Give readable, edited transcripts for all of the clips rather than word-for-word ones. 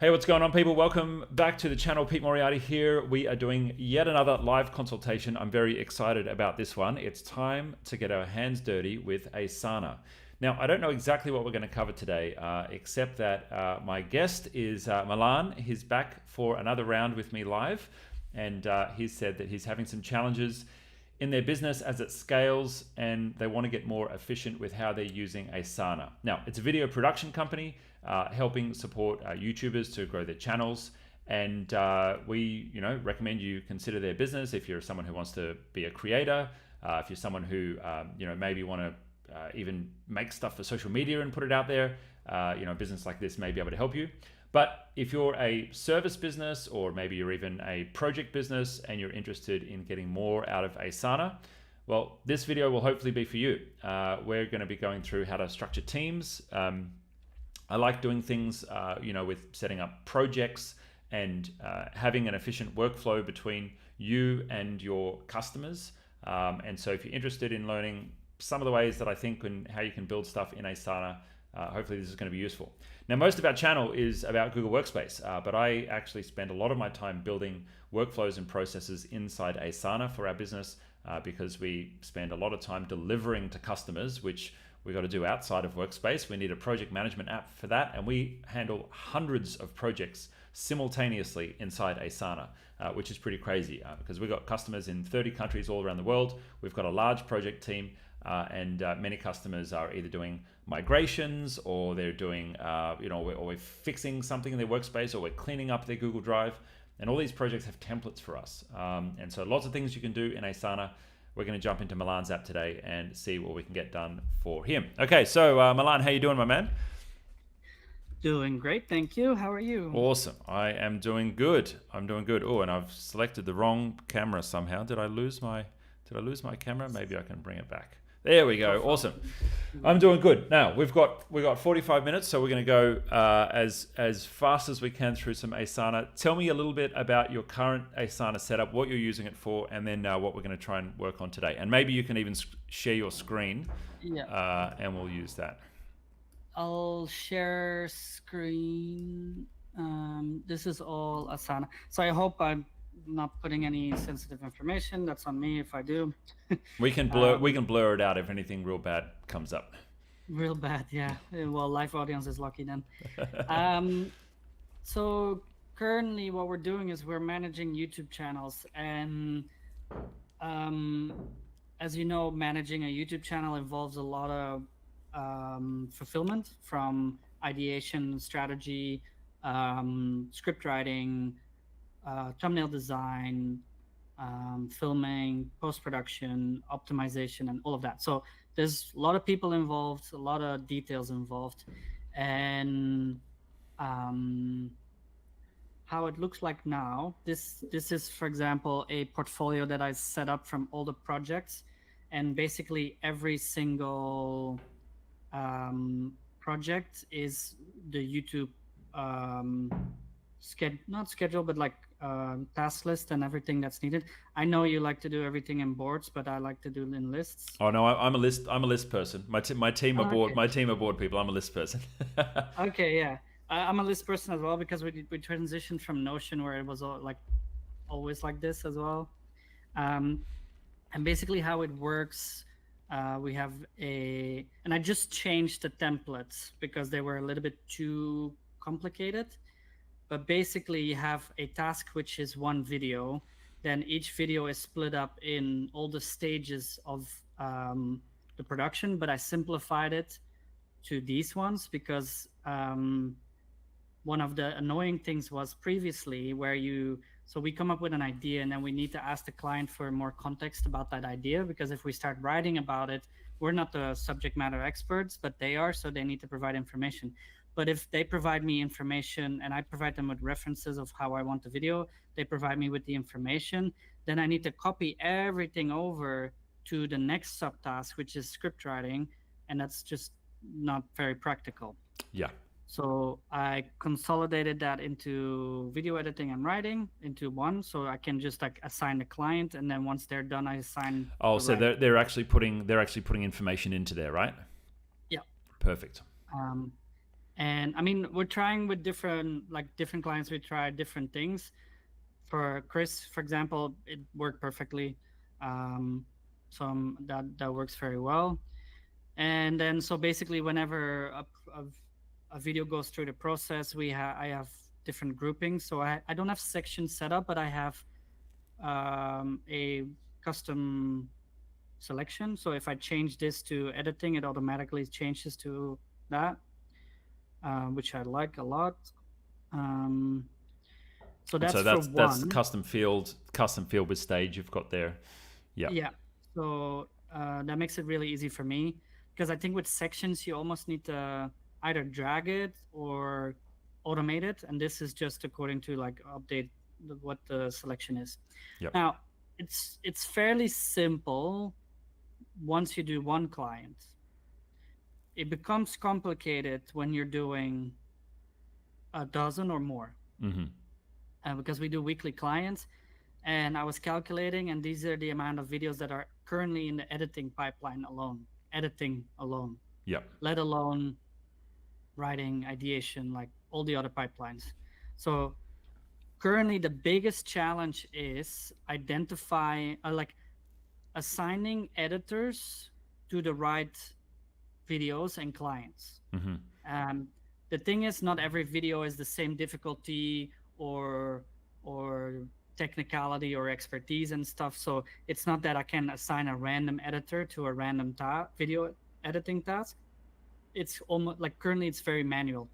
Hey, what's going on, people? Welcome back to the channel. Pete Moriarty here. We are doing yet another live consultation. I'm very excited about this one. It's time to get our hands dirty with Asana. Now, I don't know exactly what we're going to cover today, except that my guest is Milan. He's back for another round with me live, and he said that he's having some challenges in their business as it scales, and they want to get more efficient with how they're using Asana. Now, it's a video production company helping support YouTubers to grow their channels, and we, recommend you consider their business if you're someone who wants to be a creator, if you're someone who, maybe want to even make stuff for social media and put it out there. A business like this may be able to help you. But if you're a service business, or maybe you're even a project business and you're interested in getting more out of Asana, well, this video will hopefully be for you. We're going to be going through how to structure teams. I like doing things, with setting up projects and having an efficient workflow between you and your customers. And so if you're interested in learning some of the ways that I think and how you can build stuff in Asana, hopefully this is going to be useful. Now, most of our channel is about Google Workspace, but I actually spend a lot of my time building workflows and processes inside Asana for our business because we spend a lot of time delivering to customers, which we got to do outside of Workspace. We need a project management app for that, and we handle hundreds of projects simultaneously inside Asana, which is pretty crazy because we've got customers in 30 countries all around the world. We've got a large project team, and many customers are either doing migrations, or they're doing, or we're fixing something in their workspace, or we're cleaning up their Google Drive. And all these projects have templates for us. And so lots of things you can do in Asana. We're going to jump into Milan's app today and see what we can get done for him. Okay, so Milan, how you doing, my man? Doing great, thank you. How are you? Awesome. I am doing good. I'm doing good. Oh, and I've selected the wrong camera somehow. Did I lose my camera? Maybe I can bring it back. There we go. Awesome. I'm doing good. Now we've got 45 minutes, so we're going to go as fast as we can through some Asana. Tell me a little bit about your current Asana setup, what you're using it for, and then what we're going to try and work on today. And maybe you can even share your screen, and we'll use that. I'll share screen. This is all Asana. So I hope I'm not putting any sensitive information. That's on me if I do. We can blur it out if anything real bad comes up. Real bad, yeah. Well, live audience is lucky then. So currently what we're doing is we're managing YouTube channels, and as you know, managing a YouTube channel involves a lot of fulfillment, from ideation, strategy, script writing, thumbnail design, filming, post-production, optimization, and all of that. So there's a lot of people involved, a lot of details involved, and how it looks like now. This is, for example, a portfolio that I set up from all the projects, and basically every single project is the YouTube not schedule, but like task list and everything that's needed. I know you like to do everything in boards, but I like to do it in lists. Oh no, I'm a list person. My team are board. Okay. My team are board people. I'm a list person. Okay, yeah, I'm a list person as well, because we transitioned from Notion, where it was always like this as well. And basically how it works, we have and I just changed the templates because they were a little bit too complicated. But basically you have a task which is one video. Then each video is split up in all the stages of the production, but I simplified it to these ones because one of the annoying things was previously where so we come up with an idea, and then we need to ask the client for more context about that idea, because if we start writing about it, we're not the subject matter experts, but they are, so they need to provide information. But if they provide me information and I provide them with references of how I want the video, they provide me with the information, then I need to copy everything over to the next subtask, which is script writing, and that's just not very practical. Yeah. So I consolidated that into video editing and writing into one, so I can just like assign the client, and then once they're done, I assign. Oh, so they're actually putting information into there, right? Yeah. Perfect. And I mean, we're trying with different clients. We try different things. For Chris, for example, it worked perfectly. That works very well. And then so basically, whenever a video goes through the process, I have different groupings. So I don't have sections set up, but I have a custom selection. So if I change this to editing, it automatically changes to that, which I like a lot. Um, so And that's so for that's one. custom field with stage you've got there. Yeah. Yeah. So that makes it really easy for me, because I think with sections you almost need to either drag it or automate it, and this is just according to like update what the selection is. Yep. Now it's fairly simple once you do one client. It becomes complicated when you're doing a dozen or more, because we do weekly clients. And I was calculating, and these are the amount of videos that are currently in the editing pipeline alone, Yep. let alone writing, ideation, like all the other pipelines. So currently the biggest challenge is assigning editors to the right videos and clients. Um, the thing is, not every video is the same difficulty or technicality or expertise and stuff. So it's not that I can assign a random editor to a random video editing task. It's almost like currently it's very manual.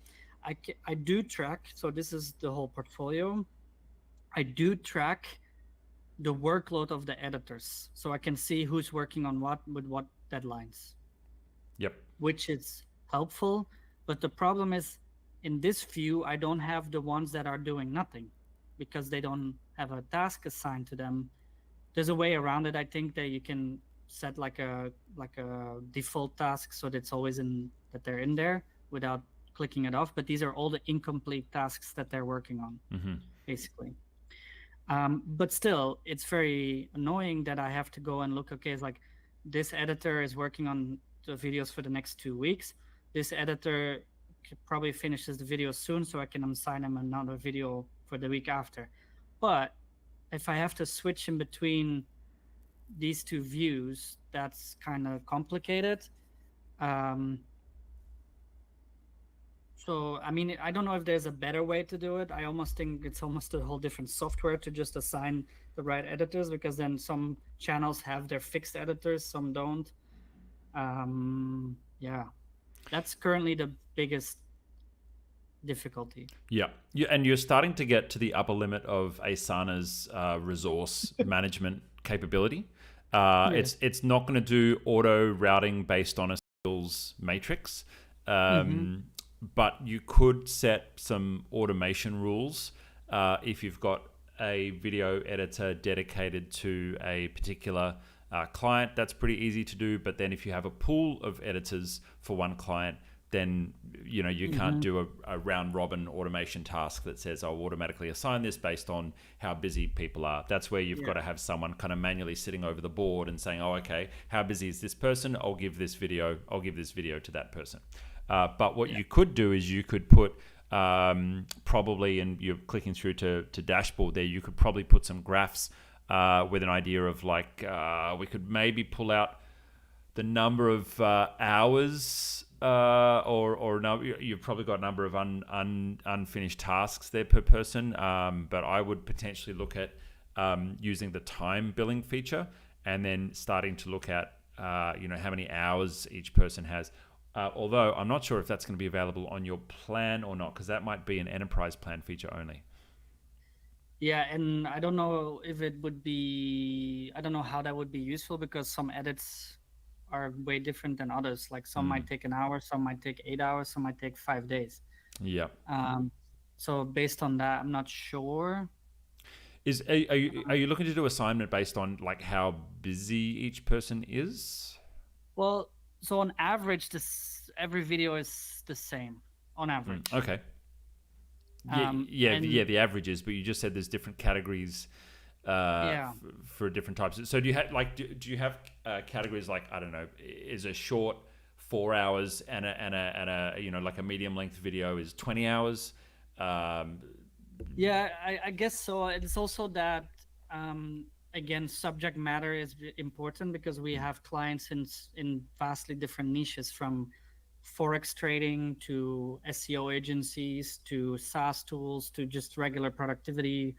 I do track. So this is the whole portfolio. I do track the workload of the editors, so I can see who's working on what with what deadlines. Yep. Which is helpful. But the problem is, in this view, I don't have the ones that are doing nothing because they don't have a task assigned to them. There's a way around it. I think that you can set like a default task so that it's always that they're in there without clicking it off. But these are all the incomplete tasks that they're working on, basically. But still, it's very annoying that I have to go and look. Okay, it's like this editor is working on the videos for the next 2 weeks. This editor probably finishes the video soon, so I can assign him another video for the week after. But if I have to switch in between these two views, that's kind of complicated. So, I mean, I don't know if there's a better way to do it. I almost think it's almost a whole different software to just assign the right editors, because then some channels have their fixed editors, some don't. Yeah, that's currently the biggest difficulty. Yeah. And you're starting to get to the upper limit of Asana's resource management capability. It's not going to do auto routing based on a skills matrix. But you could set some automation rules if you've got a video editor dedicated to a particular client. That's pretty easy to do. But then if you have a pool of editors for one client, then you can't do a round robin automation task that says I'll automatically assign this based on how busy people are. That's where you've got to have someone kind of manually sitting over the board and saying, oh, okay, how busy is this person? I'll give this video to that person. But what you could do is you could put probably, and you're clicking through to dashboard there, you could probably put some graphs with an idea of like, we could maybe pull out the number of hours or no, you've probably got a number of unfinished tasks there per person. But I would potentially look at using the time billing feature and then starting to look at, how many hours each person has. Although I'm not sure if that's going to be available on your plan or not, because that might be an enterprise plan feature only. Yeah, and I don't know if it would be, I don't know how that would be useful, because some edits are way different than others. Like some might take an hour, some might take 8 hours, some might take 5 days. Yeah. So based on that, I'm not sure. Are you looking to do assignment based on like how busy each person is? Well, so on average, every video is the same on average. Okay. The averages, but you just said there's different categories for different types. So do you have categories like, I don't know, is a short 4 hours, and a like a medium length video is 20 hours. Yeah, I guess so. It's also that again, subject matter is important because we have clients in vastly different niches, from forex trading to SEO agencies to SaaS tools to just regular productivity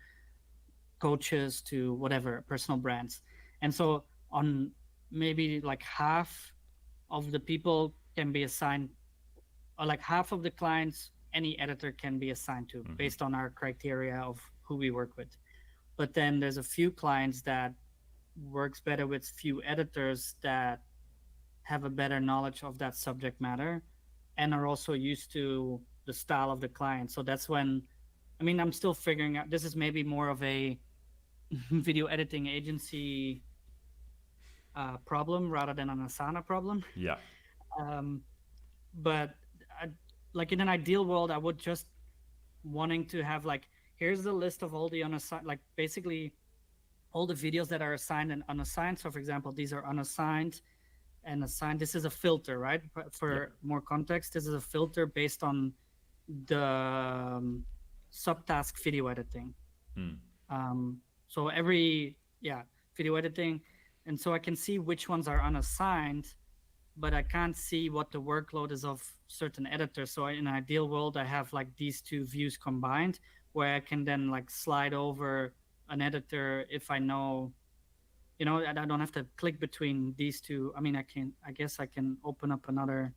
coaches to whatever, personal brands. And so on, maybe like half of the people can be assigned, or like half of the clients any editor can be assigned to based on our criteria of who we work with. But then there's a few clients that works better with few editors that have a better knowledge of that subject matter and are also used to the style of the client. So that's when, I mean, I'm still figuring out, this is maybe more of a video editing agency problem rather than an Asana problem. Yeah. But like in an ideal world, I would just wanting to have like, here's the list of all the unassigned, like basically all the videos that are assigned and unassigned. So for example, these are unassigned and assigned. This is a filter, right? For more context, this is a filter based on the subtask video editing. So every, video editing. And so I can see which ones are unassigned, but I can't see what the workload is of certain editors. So in an ideal world, I have like these two views combined where I can then like slide over an editor if I know, I don't have to click between these two. I mean, I guess I can open up another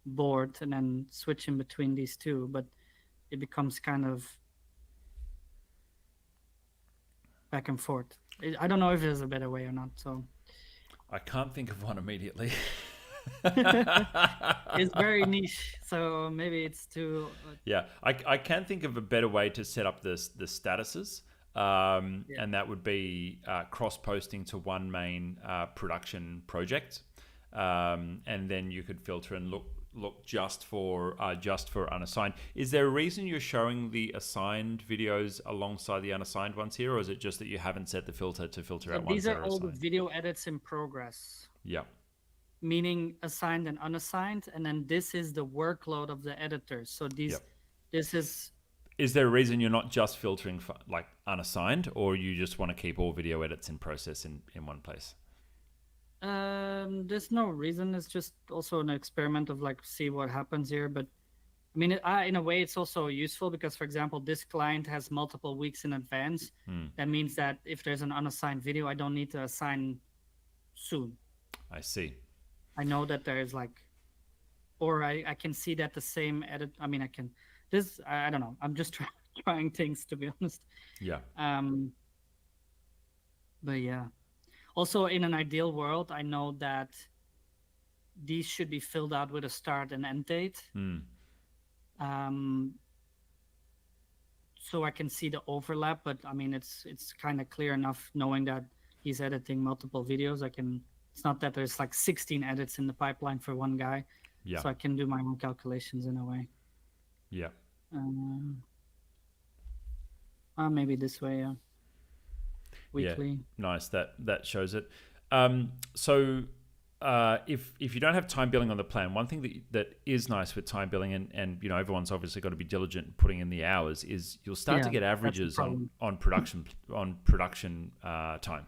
board and then switch in between these two, but it becomes kind of back and forth. I don't know if there's a better way or not. So I can't think of one immediately. It's very niche, so maybe it's too. Yeah, I can think of a better way to set up the statuses, and that would be cross-posting to one main production project, and then you could filter and look just for unassigned. Is there a reason you're showing the assigned videos alongside the unassigned ones here, or is it just that you haven't set the filter to filter out ones that are assigned? These are all the video edits in progress. Yeah. Meaning assigned and unassigned, and then this is the workload of the editors. So this is. Is there a reason you're not just filtering for like unassigned, or you just want to keep all video edits in process in one place? There's no reason. It's just also an experiment of like, see what happens here. But I mean, in a way, it's also useful because, for example, this client has multiple weeks in advance. That means that if there's an unassigned video, I don't need to assign soon. I see. I know that there is like, or I can see that the same edit. I mean, I don't know. I'm just trying things, to be honest. Yeah. But yeah. Also, in an ideal world, I know that these should be filled out with a start and end date. So I can see the overlap, but I mean, it's kind of clear enough knowing that he's editing multiple videos. It's not that there's like 16 edits in the pipeline for one guy. Yeah. So I can do my own calculations in a way. Yeah. Maybe this way, yeah. Weekly. Yeah, nice. That shows it. So if you don't have time billing on the plan, one thing that is nice with time billing, and everyone's obviously got to be diligent in putting in the hours, is you'll start to get averages on production time.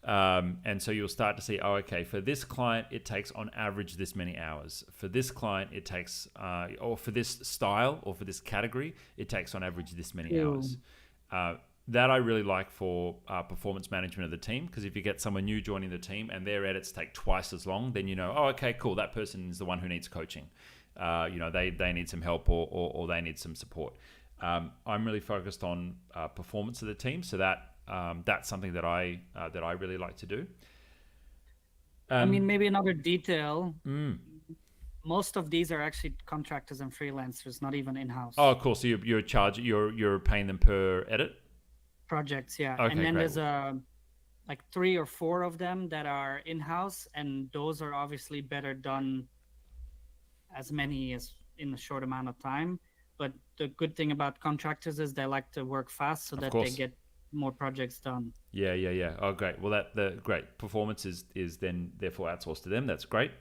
And so you'll start to see, okay, for this client, it takes on average this many hours. For this client, it takes, or for this style or for this category, it takes on average this many hours. That I really like for performance management of the team, because if you get someone new joining the team and their edits take twice as long, then okay, cool, that person is the one who needs coaching. They need some help or they need some support. I'm really focused on performance of the team, so that's something that I really like to do. I mean, maybe another detail. Most of these are actually contractors and freelancers, not even in-house. Oh, cool. So you're paying them per edit? Projects, yeah. Okay, and then great. There's like 3 or 4 of them that are in-house, and those are obviously better done as many as in a short amount of time. But the good thing about contractors is they like to work fast so that they get more projects done. Yeah. Oh, great. Well, great performance is then therefore outsourced to them. That's great.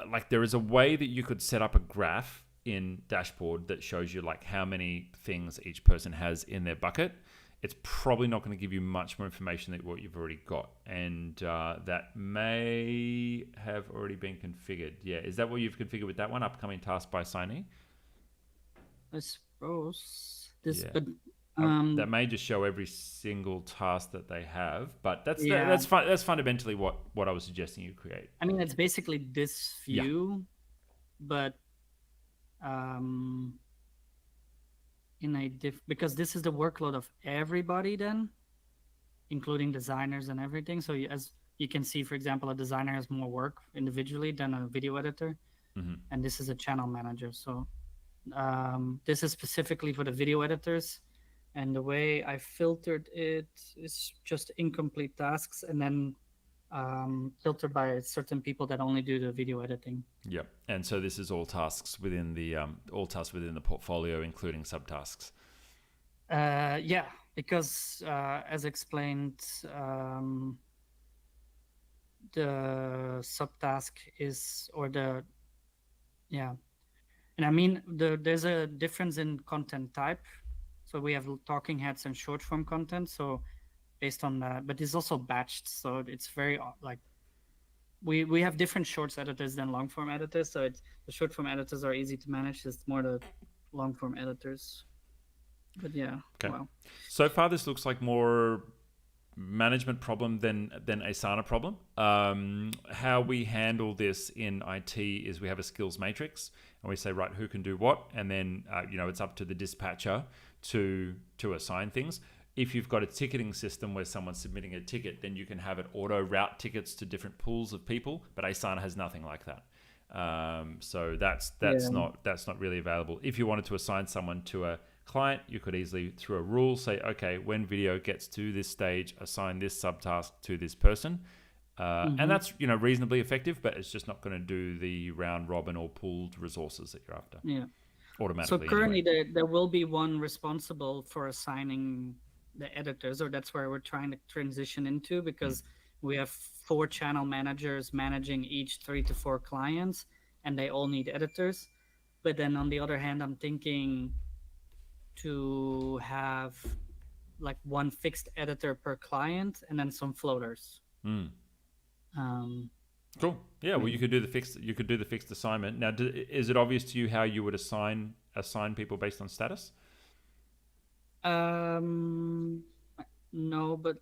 Like there is a way that you could set up a graph in dashboard that shows you like how many things each person has in their bucket. It's probably not going to give you much more information than what you've already got, and that may have already been configured. Yeah, is that what you've configured with that one? Upcoming task by assignee. I suppose this, Yeah. but That may just show every single task that they have, but yeah, that's fundamentally what I was suggesting you create. I mean, it's basically this view, but in a because this is the workload of everybody then, including designers and everything. So as you can see, for example, a designer has more work individually than a video editor, and this is a channel manager. So this is specifically for the video editors, and the way I filtered it is just incomplete tasks, and then filtered by certain people that only do the video editing. Yep. And so this is all tasks within the portfolio, including subtasks. Yeah, because as explained, the subtask is and I mean there's a difference in content type. So we have talking heads and short form content. So based on that, but it's also batched. So it's very like we have different shorts editors than long form editors. So it's the short form editors are easy to manage. It's more the long form editors. But yeah. Okay. Wow. So far, this looks like more management problem than Asana problem. How we handle this in IT is we have a skills matrix, and we say, right, who can do what, and then it's up to the dispatcher to assign things. If you've got a ticketing system where someone's submitting a ticket, then you can have it auto route tickets to different pools of people. But Asana has nothing like that. So that's not really available. If you wanted to assign someone to a client, you could easily, through a rule, say, okay, when video gets to this stage, assign this subtask to this person. And that's reasonably effective, but it's just not going to do the round robin or pooled resources that you're after. Yeah. Automatically. So currently there will be one responsible for assigning the editors, or that's where we're trying to transition into, because we have 4 channel managers managing each 3 to 4 clients, and they all need editors. But then on the other hand, I'm thinking to have like one fixed editor per client and then some floaters. Cool. Yeah. Well, you could do the fixed assignment. Now, is it obvious to you how you would assign people based on status? No, but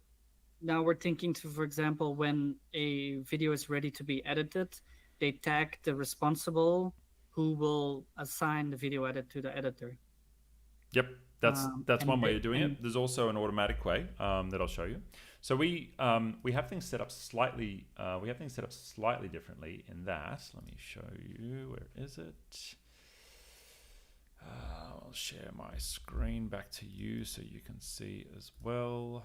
now we're thinking to, for example, when a video is ready to be edited, they tag the responsible who will assign the video edit to the editor. Yep, that's one way of doing it. There's also an automatic way that I'll show you. So we have things set up slightly. Differently in that. Let me show you. Where is it? I'll share my screen back to you so you can see as well.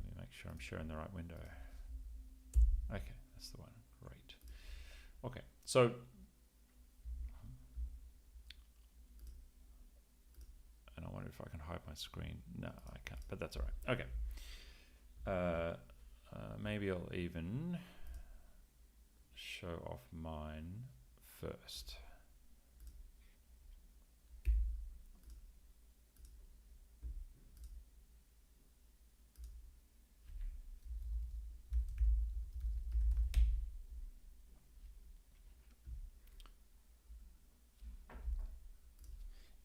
Let me make sure I'm sharing the right window. Okay, that's the one. Great. Okay, so and I wonder if I can hide my screen. No, I can't, but that's all right. Okay. Maybe I'll even show off mine first.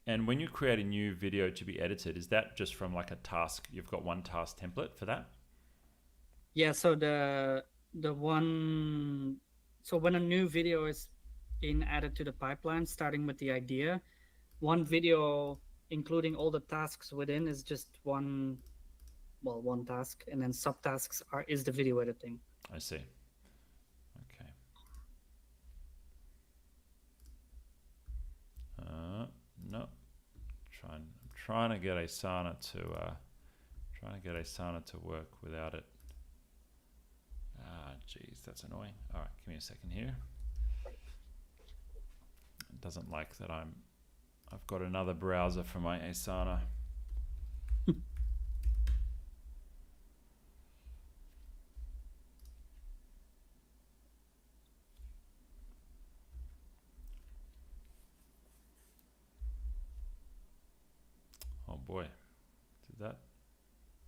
And when you create a new video to be edited, is that just from like a task? You've got one task template for that? Yeah, so so when a new video is being added to the pipeline, starting with the idea, one video, including all the tasks within, is just one task, and then subtasks is the video editing. I see. Okay. No. I'm trying to get Asana to work without it. Geez, that's annoying. All right, give me a second here. doesn't like that I've got another browser for my Asana. Oh boy, did that?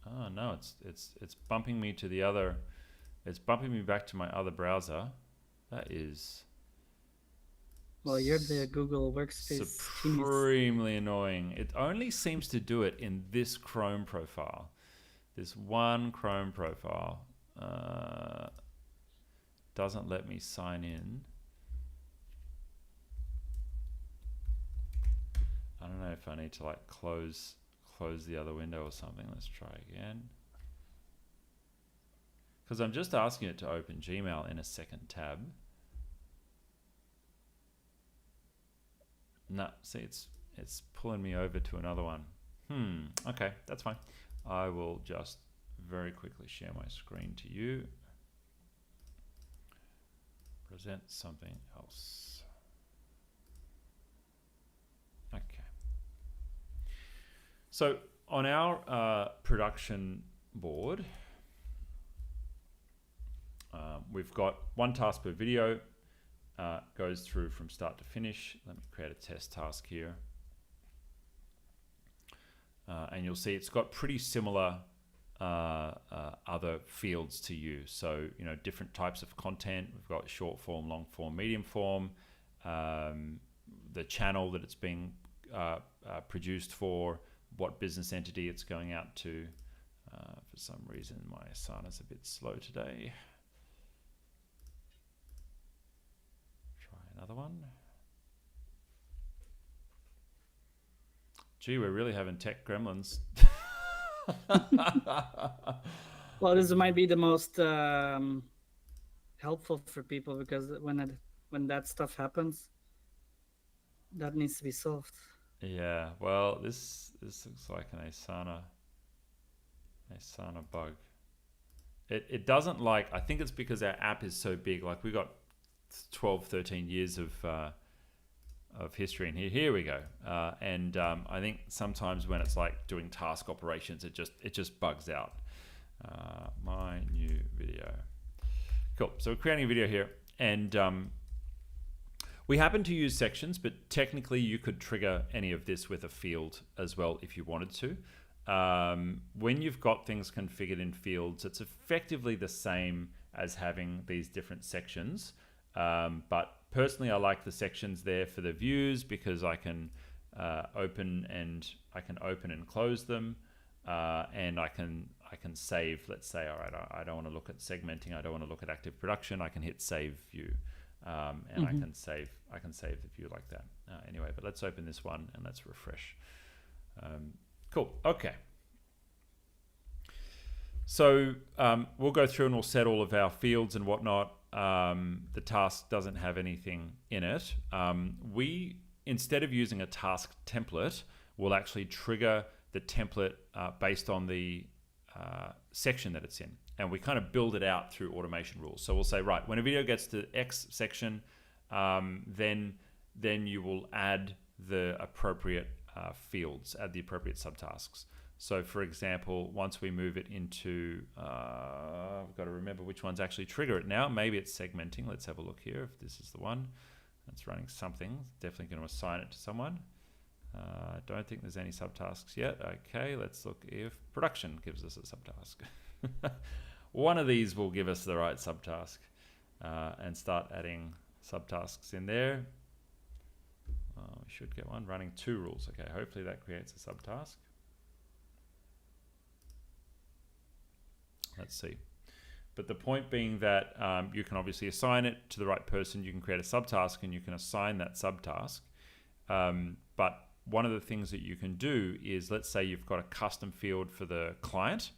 Oh no, it's bumping me to the other. It's bumping me back to my other browser. That is. Well, you're the Google Workspace genius. Supremely annoying. It only seems to do it in this Chrome profile. This one Chrome profile doesn't let me sign in. I don't know if I need to like close the other window or something. Let's try again. Because I'm just asking it to open Gmail in a second tab. No, see, it's pulling me over to another one. Okay, that's fine. I will just very quickly share my screen to you. Present something else. Okay. So on our production board, we've got one task per video. Goes through from start to finish. Let me create a test task here. And you'll see it's got pretty similar other fields to you. So, different types of content. We've got short form, long form, medium form, the channel that it's being produced for, what business entity it's going out to. For some reason, my Asana's a bit slow today. Another one. Gee, we're really having tech gremlins. Well, this might be the most helpful for people, because when that stuff happens, that needs to be solved. Yeah, well, this looks like an Asana bug. It doesn't like. I think it's because our app is so big. Like we got 12, 13 years of history in here. Here we go. And I think sometimes when it's like doing task operations, it just bugs out. My new video. Cool. So we're creating a video here, and we happen to use sections, but technically you could trigger any of this with a field as well if you wanted to. When you've got things configured in fields, it's effectively the same as having these different sections. But personally, I like the sections there for the views because I can open and close them, and I can save. Let's say, all right, I don't want to look at segmenting. I don't want to look at active production. I can hit save view, and I can save the view like that. Anyway, but let's open this one and let's refresh. Cool. Okay. So we'll go through and we'll set all of our fields and whatnot. The task doesn't have anything in it. We, instead of using a task template, will actually trigger the template based on the section that it's in. And we kind of build it out through automation rules. So we'll say, right, when a video gets to X section, then you will add the appropriate fields, add the appropriate subtasks. So for example, once we move it into, we've got to remember which ones actually trigger it now. Maybe it's segmenting. Let's have a look here if this is the one that's running something. Definitely going to assign it to someone. Don't think there's any subtasks yet. Okay, let's look if production gives us a subtask. One of these will give us the right subtask, and start adding subtasks in there. We should get one running 2 rules. Okay, hopefully that creates a subtask. Let's see. But the point being that you can obviously assign it to the right person. You can create a subtask and you can assign that subtask. But one of the things that you can do is, let's say you've got a custom field for the client.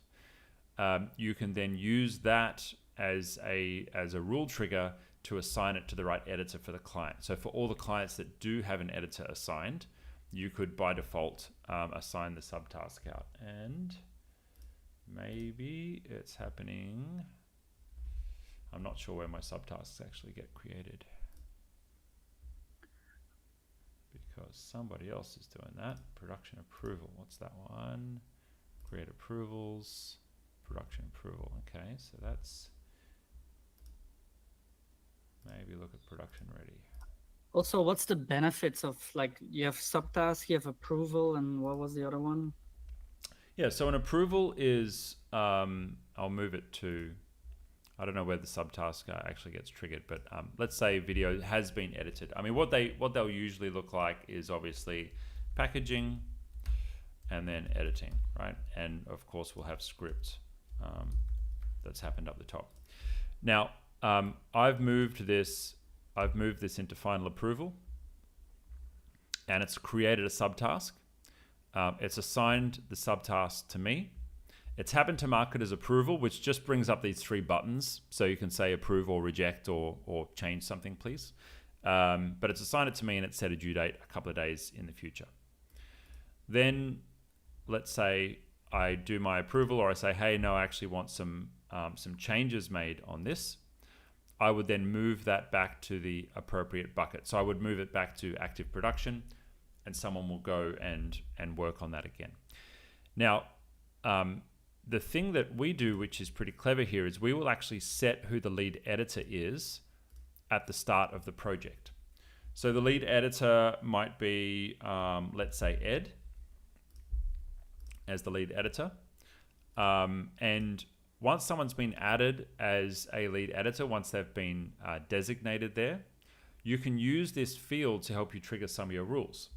You can then use that as a rule trigger to assign it to the right editor for the client. So for all the clients that do have an editor assigned, you could by default assign the subtask out. And maybe it's happening. I'm not sure where my subtasks actually get created. because somebody else is doing that. Production approval. What's that one? Create approvals. Production approval. Okay, so that's maybe look at production ready. Also, what's the benefits of, like, you have subtask, you have approval, and what was the other one? Yeah, so an approval is, I'll move it to, I don't know where the subtask actually gets triggered, but let's say video has been edited. I mean, what they'll usually look like is obviously packaging and then editing, right? And of course we'll have script that's happened up the top. Now, I've moved this into final approval, and it's created a subtask. It's assigned the subtask to me. It's happened to mark it as approval, which just brings up these three buttons. So you can say approve or reject or change something, please. But it's assigned it to me and it's set a due date a couple of days in the future. Then let's say I do my approval, or I say, hey, no, I actually want some changes made on this. I would then move that back to the appropriate bucket. So I would move it back to active production, and someone will go and work on that again. Now, the thing that we do, which is pretty clever here, is we will actually set who the lead editor is at the start of the project. So the lead editor might be, let's say, Ed as the lead editor. And once someone's been added as a lead editor, once they've been designated there, you can use this field to help you trigger some of your rules.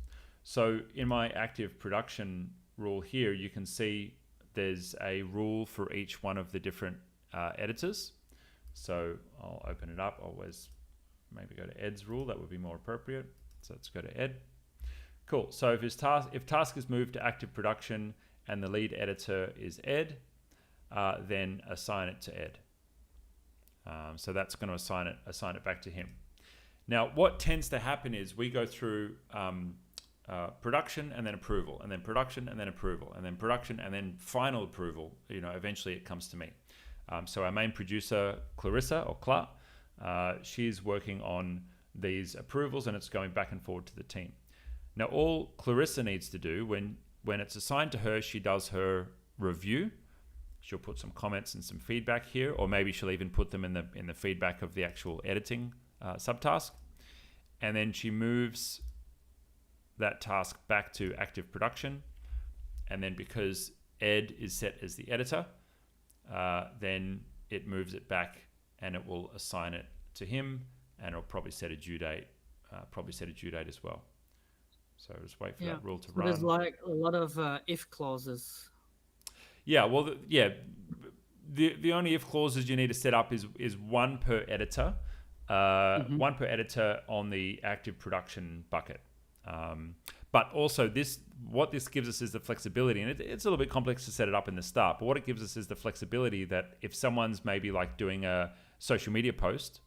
So in my active production rule here, you can see there's a rule for each one of the different editors. So I'll open it up. I'll always maybe go to Ed's rule. That would be more appropriate. So let's go to Ed. Cool. So if task is moved to active production and the lead editor is Ed, then assign it to Ed. So that's going to assign it back to him. Now, what tends to happen is we go through production and then approval, and then production and then approval, and then production and then final approval. Eventually it comes to me. So our main producer, Clarissa or Cla, she's working on these approvals, and it's going back and forward to the team. Now, all Clarissa needs to do when it's assigned to her, she does her review. She'll put some comments and some feedback here, or maybe she'll even put them in the feedback of the actual editing subtask, and then she moves that task back to active production. And then because Ed is set as the editor, then it moves it back and it will assign it to him, and it'll probably set a due date, as well. So just wait for that rule to run. There's like a lot of if clauses. Yeah, well, the only if clauses you need to set up is one per editor, one per editor on the active production bucket. But also what this gives us is the flexibility, and it's a little bit complex to set it up in the start, but what it gives us is the flexibility that if someone's maybe like doing a social media post,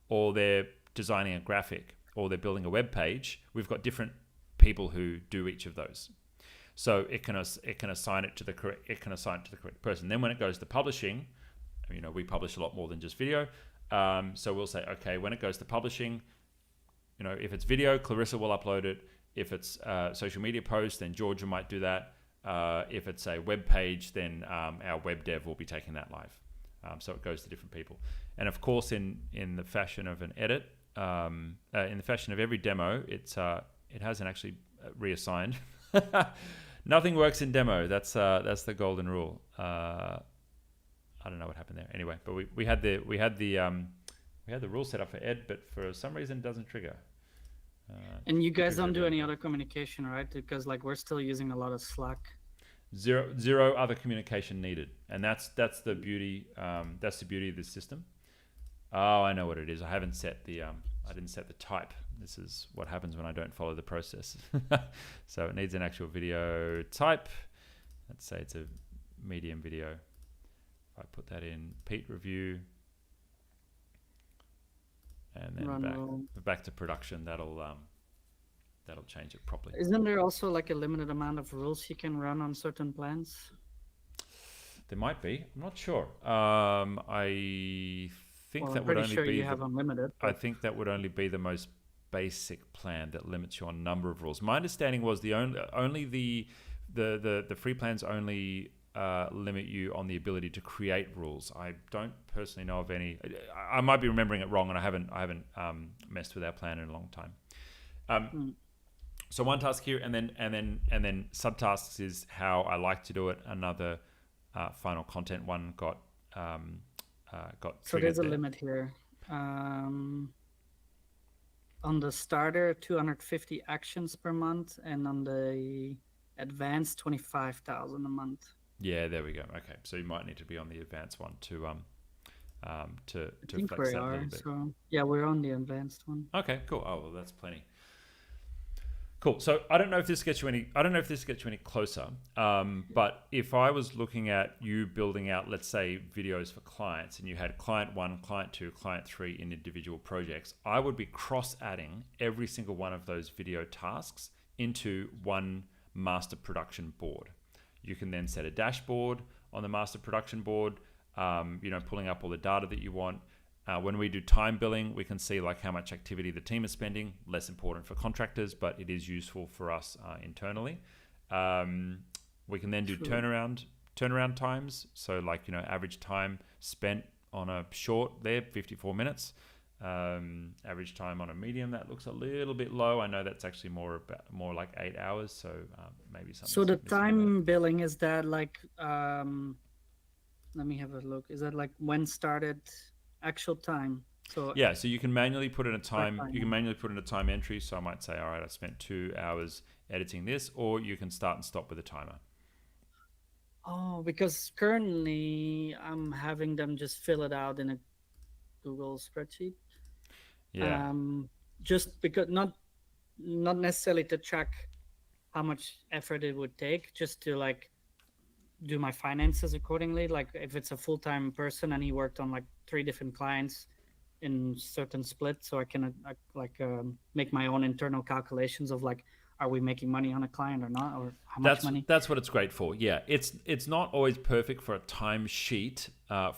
or they're designing a graphic, or they're building a web page, we've got different people who do each of those. So it can assign it to the correct person. Then when it goes to publishing, we publish a lot more than just video. So we'll say, okay, when it goes to publishing, if it's video, Clarissa will upload it. If it's a social media post, then Georgia might do that. If it's a web page, then our web dev will be taking that live. So it goes to different people. And of course, in the fashion of an edit, in the fashion of every demo, it hasn't actually reassigned. Nothing works in demo. That's the golden rule. I don't know what happened there. Anyway, but we had the rule set up for Ed, but for some reason it doesn't trigger. And you guys don't do any other communication, right? Because we're still using a lot of Slack. Zero other communication needed, and that's the beauty. That's the beauty of this system. Oh, I know what it is. I didn't set the type. This is what happens when I don't follow the process. So it needs an actual video type. Let's say it's a medium video. If I put that in Pete review, and then back to production, that'll change it properly. Isn't there also like a limited amount of rules you can run on certain plans? There might be. I'm not sure. I think that would only be. You have unlimited. I think that would only be the most basic plan that limits you on number of rules? My understanding was the free plans only limit you on the ability to create rules. I don't personally know of any. I might be remembering it wrong, and I haven't messed with our plan in a long time. So one task here, and then subtasks is how I like to do it. Another final content one got triggered. So there's a there. limit here. On the starter, 250 actions per month, and on the advanced, 25,000 a month. Yeah, there we go. Okay, so you might need to be on the advanced one to I think flex we that a are. little bit. So yeah, we're on the advanced one. Okay, cool. Oh well, that's plenty. Cool. So I don't know if this gets you any closer. But if I was looking at you building out, let's say, videos for clients, and you had client 1, client 2, client 3 in individual projects, I would be cross-adding every single one of those video tasks into one master production board. You can then set a dashboard on the master production board, pulling up all the data that you want. When we do time billing, we can see like how much activity the team is spending. Less important for contractors, but it is useful for us internally. We can then do turnaround times. So like, average time spent on a short there, 54 minutes. Average time on a medium, that looks a little bit low. I know that's actually more like 8 hours. So maybe something. So the time billing, is that like, let me have a look. Is that like when started actual time? So yeah, so you can manually put in a time. You can manually put in a time entry. So I might say, all right, I spent 2 hours editing this, or you can start and stop with a timer. Oh, because currently I'm having them just fill it out in a Google spreadsheet. Yeah. Just because not necessarily to track how much effort it would take, just to like do my finances accordingly. Like if it's a full-time person and he worked on like 3 different clients in certain splits, so I can make my own internal calculations of like, are we making money on a client or not, or how much money? That's what it's great for. Yeah, it's not always perfect for a timesheet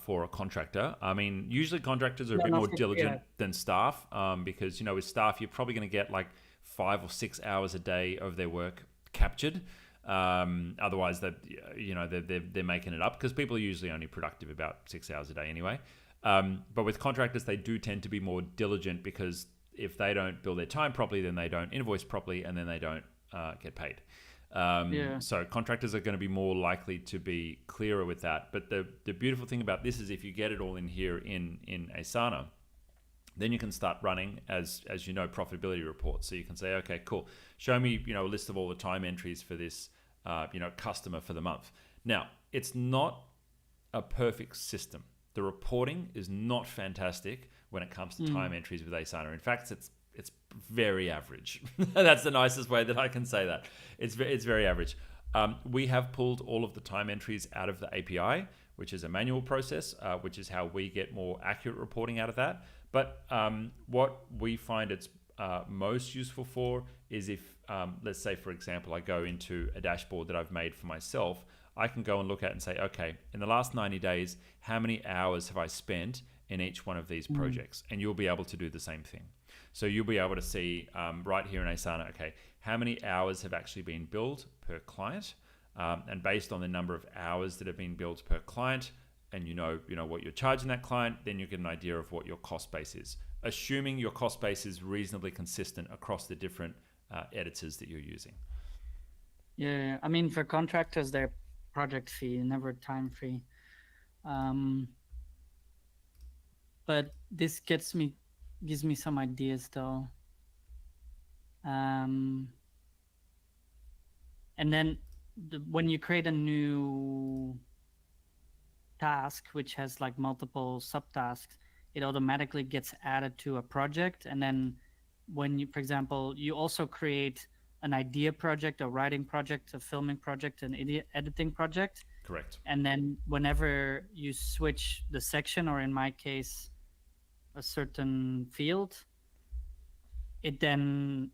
for a contractor. I mean, usually contractors are a bit more diligent than staff, because with staff you're probably going to get like 5 or 6 hours a day of their work captured. Otherwise, they're making it up, because people are usually only productive about 6 hours a day anyway. But with contractors, they do tend to be more diligent, because if they don't bill their time properly, then they don't invoice properly, and then they don't get paid. So contractors are going to be more likely to be clearer with that. But the beautiful thing about this is if you get it all in here in Asana, then you can start running as profitability reports. So you can say, okay, cool, show me a list of all the time entries for this customer for the month. Now, it's not a perfect system. The reporting is not fantastic when it comes to time entries with Asana. In fact, it's very average. That's the nicest way that I can say that. It's very average. We have pulled all of the time entries out of the API, which is a manual process, which is how we get more accurate reporting out of that. But what we find it's most useful for is if, let's say, for example, I go into a dashboard that I've made for myself, I can go and look at and say, okay, in the last 90 days, how many hours have I spent in each one of these projects? And you'll be able to do the same thing. So you'll be able to see right here in Asana, okay, how many hours have actually been billed per client? And based on the number of hours that have been billed per client, and you know what you're charging that client, then you get an idea of what your cost base is. Assuming your cost base is reasonably consistent across the different editors that you're using. Yeah, I mean, for contractors, they're project fee, never time fee. But this gives me some ideas though. And then when you create a new task which has like multiple subtasks, it automatically gets added to a project. And then when you, for example, you also create an idea project, a writing project, a filming project, an editing project. Correct. And then whenever you switch the section, or in my case, a certain field, it then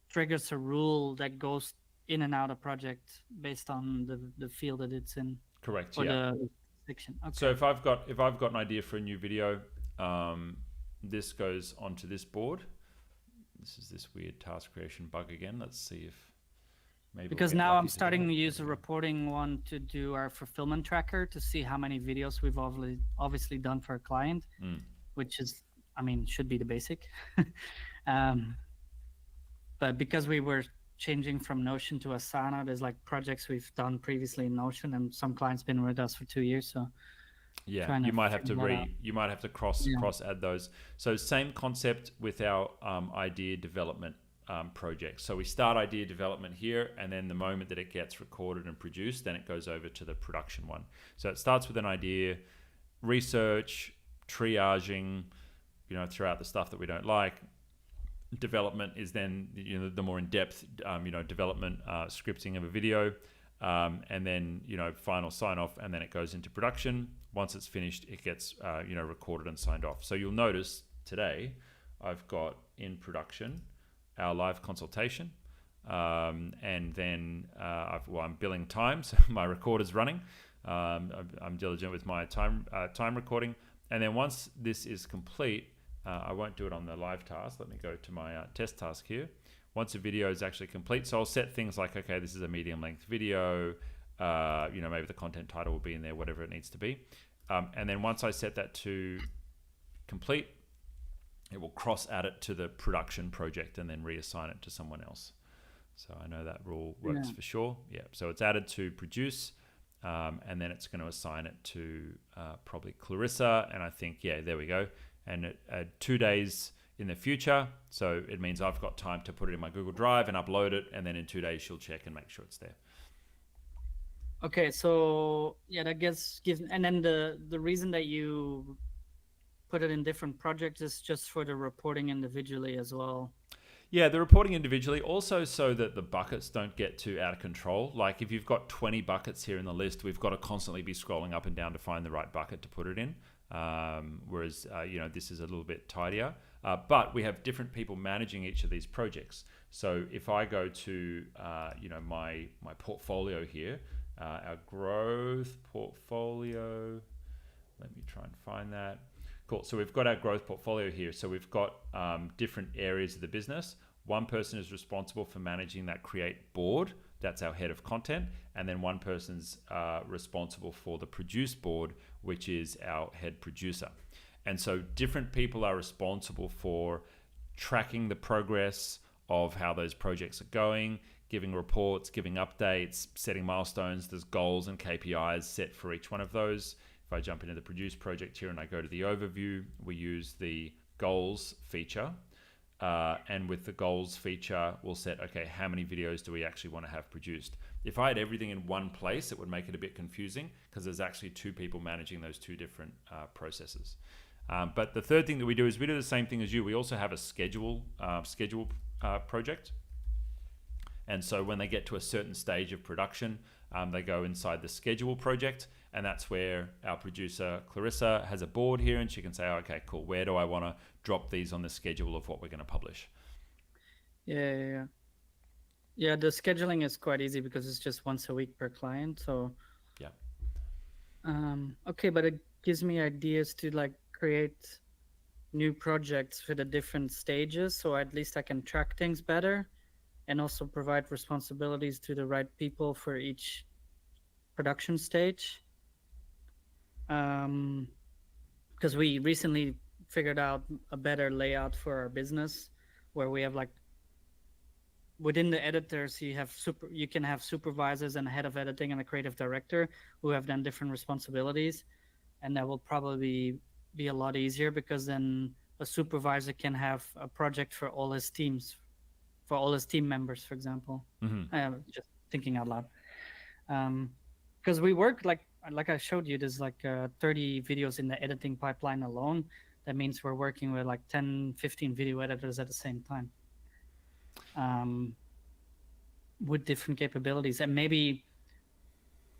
triggers a rule that goes in and out of project based on the field that it's in. Correct. Or yeah. the section. Okay. So if I've got an idea for a new video, this goes onto this board. This is this weird task creation bug again. Let's see if maybe Because we'll get now lucky I'm starting today. to use a reporting one to do our fulfillment tracker to see how many videos we've obviously done for a client, which is, I mean, should be the basic. But because we were changing from Notion to Asana, there's like projects we've done previously in Notion, and some clients been with us for 2 years. So Yeah, trying you to might have to figure that out. you might have to cross add those. So same concept with our idea development project. So we start idea development here, and then the moment that it gets recorded and produced, then it goes over to the production one. So it starts with an idea, research, triaging, throughout the stuff that we don't like. Development is then the more in-depth development, scripting of a video, and then final sign off, and then it goes into production. Once it's finished, it gets recorded and signed off. So you'll notice today I've got in production our live consultation, and then I'm billing time, so my recorder's running. I'm diligent with my time recording, and then once this is complete, I won't do it on the live task. Let me go to my test task here. Once a video is actually complete, so I'll set things like, okay, this is a medium length video, maybe the content title will be in there, whatever it needs to be. And then once I set that to complete, it will cross-add it to the production project and then reassign it to someone else. So I know that rule works for sure. Yeah, so it's added to produce, and then it's going to assign it to probably Clarissa, and I think, there we go. And 2 days in the future, so it means I've got time to put it in my Google Drive and upload it, and then in 2 days she'll check and make sure it's there. Okay, so that gives, and then the reason that you put it in different projects is just for the reporting individually as well. Yeah, the reporting individually, also so that the buckets don't get too out of control. Like if you've got 20 buckets here in the list, we've got to constantly be scrolling up and down to find the right bucket to put it in. Whereas this is a little bit tidier, but we have different people managing each of these projects. So if I go to my portfolio here, our growth portfolio, let me try and find that. Cool. So we've got our growth portfolio here. So we've got different areas of the business. One person is responsible for managing that create board. That's our head of content. And then one person's responsible for the produce board, which is our head producer. And so different people are responsible for tracking the progress of how those projects are going, giving reports, giving updates, setting milestones. There's goals and KPIs set for each one of those. If I jump into the produce project here and I go to the overview, we use the goals feature. And with the goals feature, we'll set, okay, how many videos do we actually want to have produced? If I had everything in one place, it would make it a bit confusing because there's actually two people managing those two different processes. But the third thing that we do is we do the same thing as you. We also have a schedule project. And so when they get to a certain stage of production, they go inside the schedule project, and that's where our producer Clarissa has a board here, and she can say, oh, okay, cool, where do I want to drop these on the schedule of what we're going to publish? Yeah, the scheduling is quite easy because it's just once a week per client. So yeah. Okay, but it gives me ideas to like create new projects for the different stages, so at least I can track things better and also provide responsibilities to the right people for each production stage. Because we recently figured out a better layout for our business where we have like within the editors you can have supervisors and a head of editing and a creative director who have then different responsibilities, and that will probably be a lot easier because then a supervisor can have a project for all his teams, for all his team members, for example. Just thinking out loud. Because we work like I showed you, there's like 30 videos in the editing pipeline alone. That means we're working with like 10, 15 video editors at the same time, with different capabilities, and maybe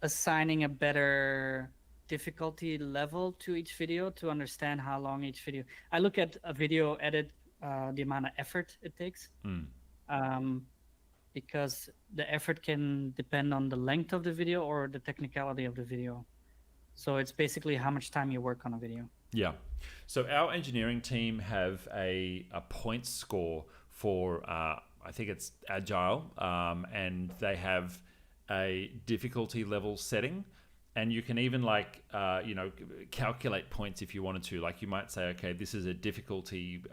assigning a better difficulty level to each video to understand how long each video. I look at a video edit, the amount of effort it takes. Because the effort can depend on the length of the video or the technicality of the video. So it's basically how much time you work on a video. Yeah. So our engineering team have a points score for I think it's agile, and they have a difficulty level setting, and you can even like calculate points if you wanted to. Like you might say, okay, this is a difficulty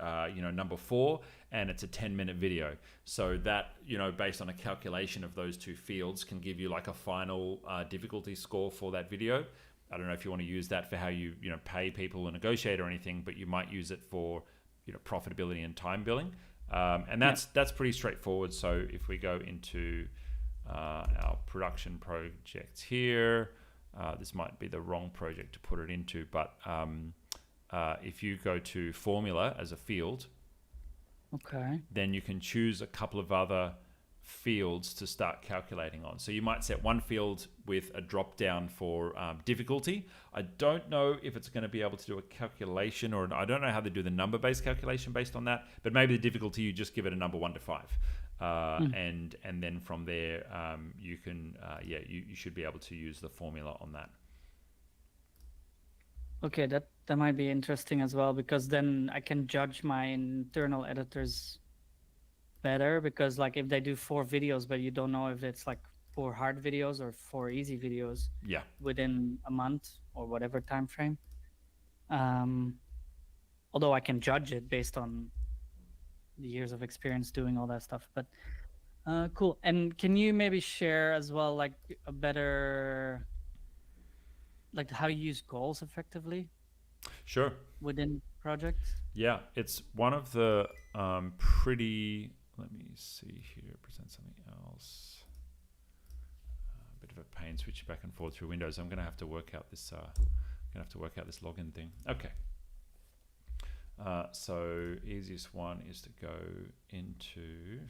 number 4, and it's a 10-minute video, so that based on a calculation of those two fields can give you like a final difficulty score for that video. I don't know if you want to use that for how you pay people or negotiate or anything, but you might use it for profitability and time billing. And that's pretty straightforward. So if we go into our production project here, this might be the wrong project to put it into, but if you go to formula as a field, Okay. then you can choose a couple of other fields to start calculating on. So you might set one field with a drop down for difficulty. I don't know if it's going to be able to do a calculation, or I don't know how they do the number based calculation based on that, but maybe the difficulty, you just give it a number 1 to 5. And then from there you can you should be able to use the formula on that. Okay, that might be interesting as well, because then I can judge my internal editors better, because like if they do 4 videos but you don't know if it's like 4 hard videos or 4 easy videos within a month or whatever time frame, although I can judge it based on the years of experience doing all that stuff. But cool. And can you maybe share as well like a better, like how you use goals effectively Sure. within projects? Yeah, it's one of the pretty, let me see here, present something else. A bit of a pain switching back and forth through Windows. I'm going to have to work out this login thing. Okay. So easiest one is to go into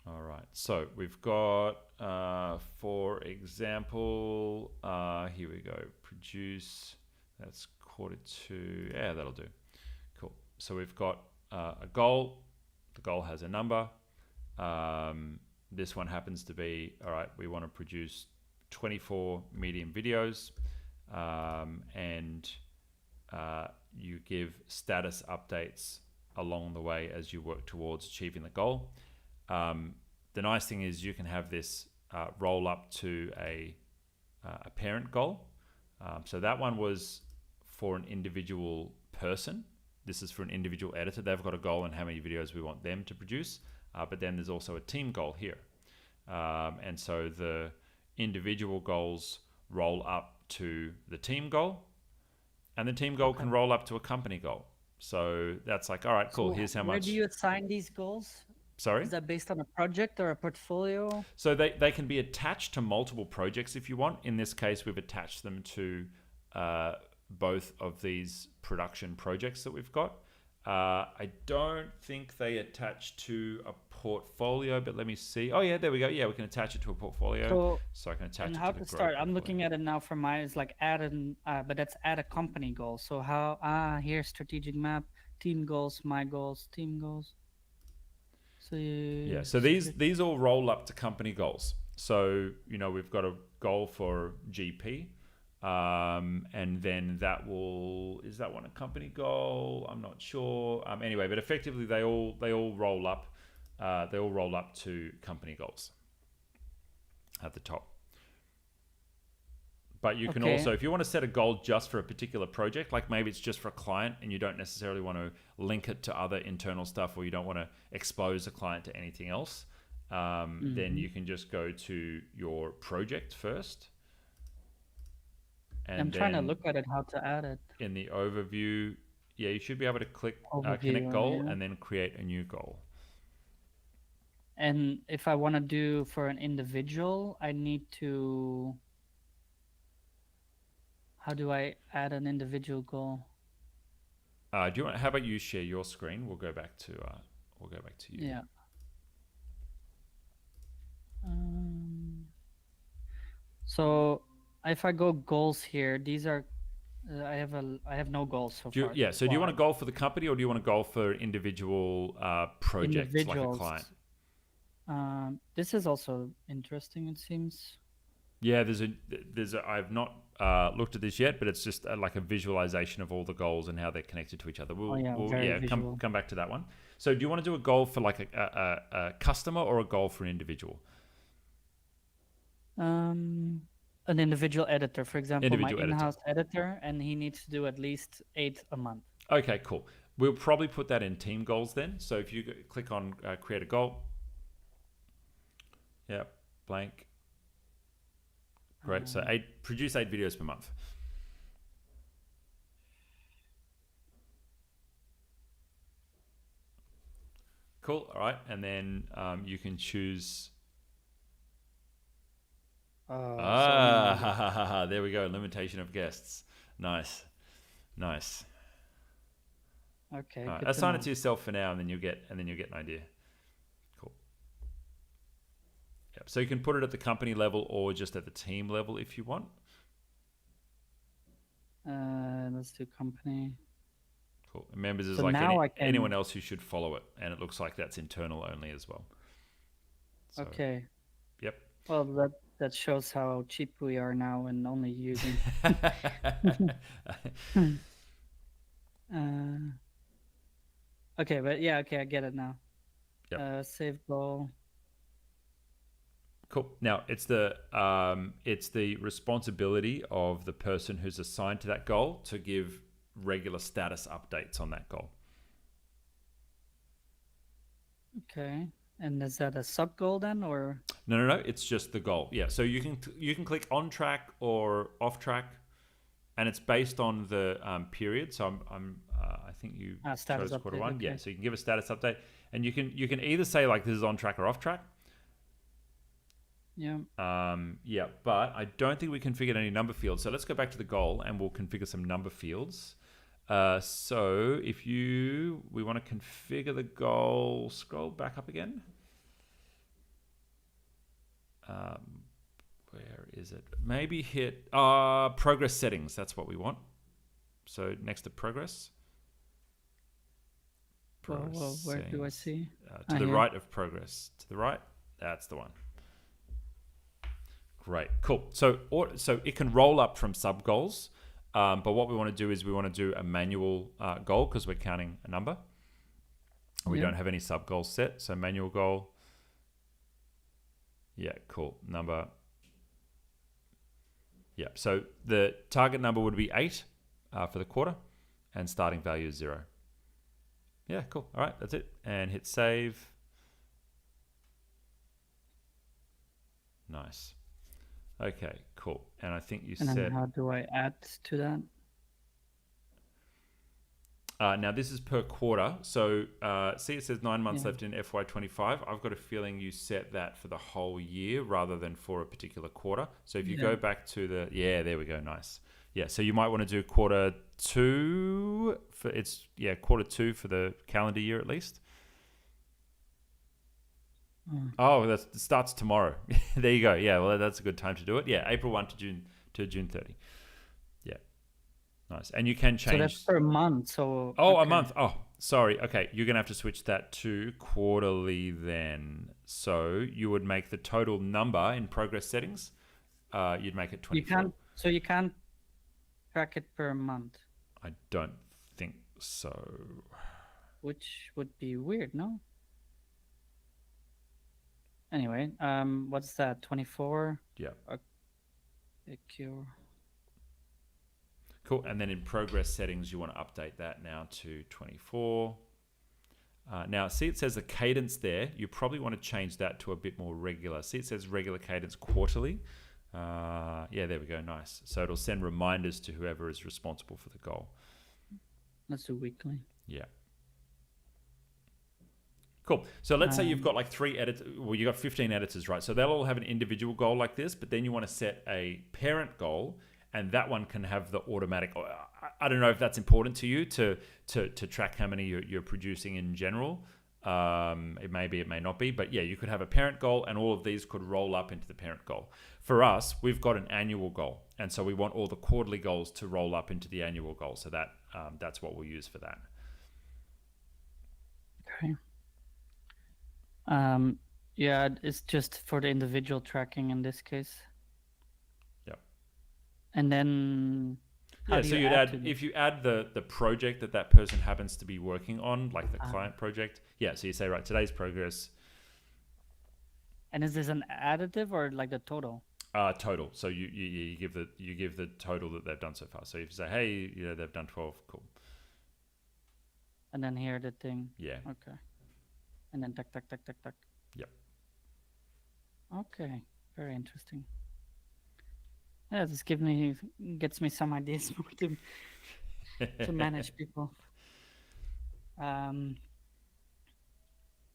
all right, so we've got for example here we go, produce, that's Q2, yeah, that'll do. Cool. So we've got a goal. The goal has a number. This one happens to be, all right, we want to produce 24 medium videos, and you give status updates along the way as you work towards achieving the goal. The nice thing is you can have this roll up to a parent goal. So that one was for an individual person. This is for an individual editor. They've got a goal on how many videos we want them to produce. But then there's also a team goal here. And so the individual goals roll up to the team goal, and the team goal can roll up to a company goal. So that's like, all right, cool. So here's how where much. do you assign these goals? Sorry? Is that based on a project or a portfolio? So they can be attached to multiple projects if you want. In this case, we've attached them to both of these production projects that we've got. I don't think they attach to a portfolio, but let me see. Oh yeah, there we go. Yeah, we can attach it to a portfolio. So I can attach it to the how to start? I'm looking at it now for mine. It's like but that's add a company goal. So how? Here's strategic map, team goals, my goals, team goals. So yeah, so these all roll up to company goals. So we've got a goal for GP. And then is that one a company goal? I'm not sure. Anyway, but effectively they all roll up. They all roll up to company goals at the top. But you can also, if you want to set a goal just for a particular project, like maybe it's just for a client and you don't necessarily want to link it to other internal stuff, or you don't want to expose a client to anything else, then you can just go to your project first. And I'm trying to look at it, how to add it. In the overview, yeah, you should be able to click connect goal and then create a new goal. And if I want to do for an individual, I need to... How do I add an individual goal? Do you want? How about you share your screen? We'll go back to you. Yeah. So if I go goals here, these are I have no goals so far. Yeah. So do you want a goal for the company, or do you want a goal for individual projects like a client? This is also interesting, it seems. Yeah, I've not looked at this yet, but it's just like a visualization of all the goals and how they're connected to each other. Oh yeah, We'll very yeah, visual. come back to that one. So, do you want to do a goal for like a customer or a goal for an individual? An individual editor, for example, my Individual editor. in-house editor, and he needs to do at least 8 a month. Okay, cool. We'll probably put that in team goals then. So if you click on create a goal, yeah, blank. Great. So produce 8 videos per month. Cool. All right, and then you can choose. There we go. Limitation of guests. Nice. Okay, All right. good to Assign know. it to yourself for now, and then you'll get an idea. Cool. Yep. So you can put it at the company level or just at the team level if you want. Let's do company. Cool. And members is So like now I can... anyone else who should follow it, and it looks like that's internal only as well. So, Okay. Yep. Well, that shows how cheap we are now and only using. Okay, but yeah, okay, I get it now. Yep. Save goal. Cool. Now it's the responsibility of the person who's assigned to that goal to give regular status updates on that goal. Okay. And is that a sub goal then, or? No. It's just the goal. Yeah. So you can click on track or off track, and it's based on the period. So I think you chose quarter one. Okay. Yeah. So you can give a status update, and you can either say like this is on track or off track. Yeah. Yeah. But I don't think we configured any number fields. So let's go back to the goal, and we'll configure some number fields. So if we want to configure the goal, scroll back up again. Where is it? Maybe hit progress settings. That's what we want. So next to progress. Well, where do I see? To the right of progress. To the right. That's the one. Great. Cool. So it can roll up from sub goals. But what we want to do is we want to do a manual goal because we're counting a number. We don't have any sub goals set. So manual goal. Yeah, cool. Number. Yeah, so the target number would be 8 for the quarter and starting value is 0. Yeah, cool. All right, that's it. And hit save. Nice. Okay, cool. And I think you And then said... how do I add to that? Now, this is per quarter. So, see, it says 9 months left in FY25. I've got a feeling you set that for the whole year rather than for a particular quarter. So, if you go back to the... Yeah, there we go. Nice. Yeah, so you might want to do quarter 2 for... quarter 2 for the calendar year at least. Oh, that starts tomorrow. There you go. Yeah, well, that's a good time to do it. Yeah, April 1 to June 30. Yeah, nice. And you can change. So that's per month. So a month. Oh, sorry. Okay, you're gonna have to switch that to quarterly then. So you would make the total number in progress settings. You'd make it 24. You can't track it per month. I don't think so. Which would be weird, no? Anyway, what's that? 24? Yeah. Cure. Cool. And then in progress settings, you want to update that now to 24. Now, see, it says a cadence there. You probably want to change that to a bit more regular. See, it says regular cadence quarterly. Yeah, there we go. Nice. So it'll send reminders to whoever is responsible for the goal. Let's do weekly. Yeah. Cool. So let's say you've got like 3 editors. Well, you've got 15 editors, right? So they'll all have an individual goal like this, but then you want to set a parent goal, and that one can have the automatic. I don't know if that's important to you to track how many you're producing in general. It may be, it may not be, but yeah, you could have a parent goal, and all of these could roll up into the parent goal. For us, we've got an annual goal, and so we want all the quarterly goals to roll up into the annual goal. So that's what we'll use for that. Okay. Yeah, it's just for the individual tracking in this case. And then how Yeah, do so you you'd add to add, them? if you add the project that that person happens to be working on, like the client project. Yeah, so you say, right, today's progress, And is this an additive or like the total? total. So you give the total that they've done so far. So if you say, hey, they've done 12, cool. And then here the thing. Yeah. Okay. And then tuck, tuck, tuck, tuck, tuck. Yep. Okay. Very interesting. Yeah, this gets me some ideas to manage people.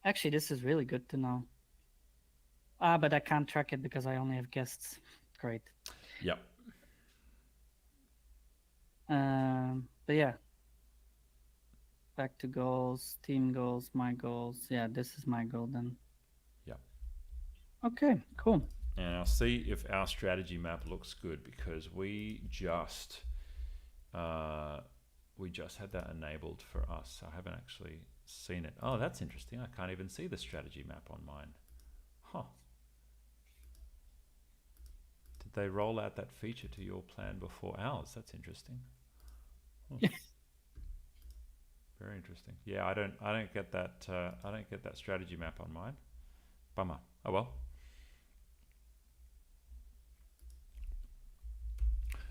Actually, this is really good to know. But I can't track it because I only have guests. Great. Yep. But yeah, back to goals, team goals, my goals. Yeah, this is my goal then. Yep. Okay, cool. And I'll see if our strategy map looks good, because we just had that enabled for us. I haven't actually seen it. Oh, that's interesting. I can't even see the strategy map on mine. Huh. Did they roll out that feature to your plan before ours? That's interesting. Huh. Very interesting. Yeah, I don't get that. I don't get that strategy map on mine. Bummer. Oh well.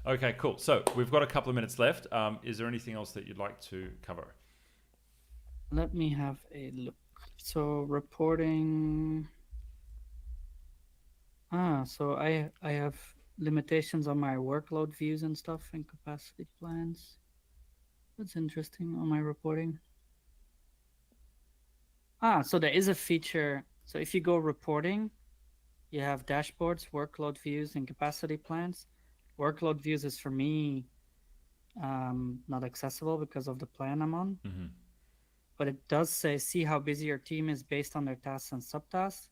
Okay, cool. So we've got a couple of minutes left. Is there anything else that you'd like to cover? Let me have a look. So reporting. So I have limitations on my workload views and stuff and capacity plans. That's interesting on my reporting. So there is a feature. So if you go reporting, you have dashboards, workload views, and capacity plans. Workload views is for me not accessible because of the plan I'm on. Mm-hmm. But it does say, see how busy your team is based on their tasks and subtasks.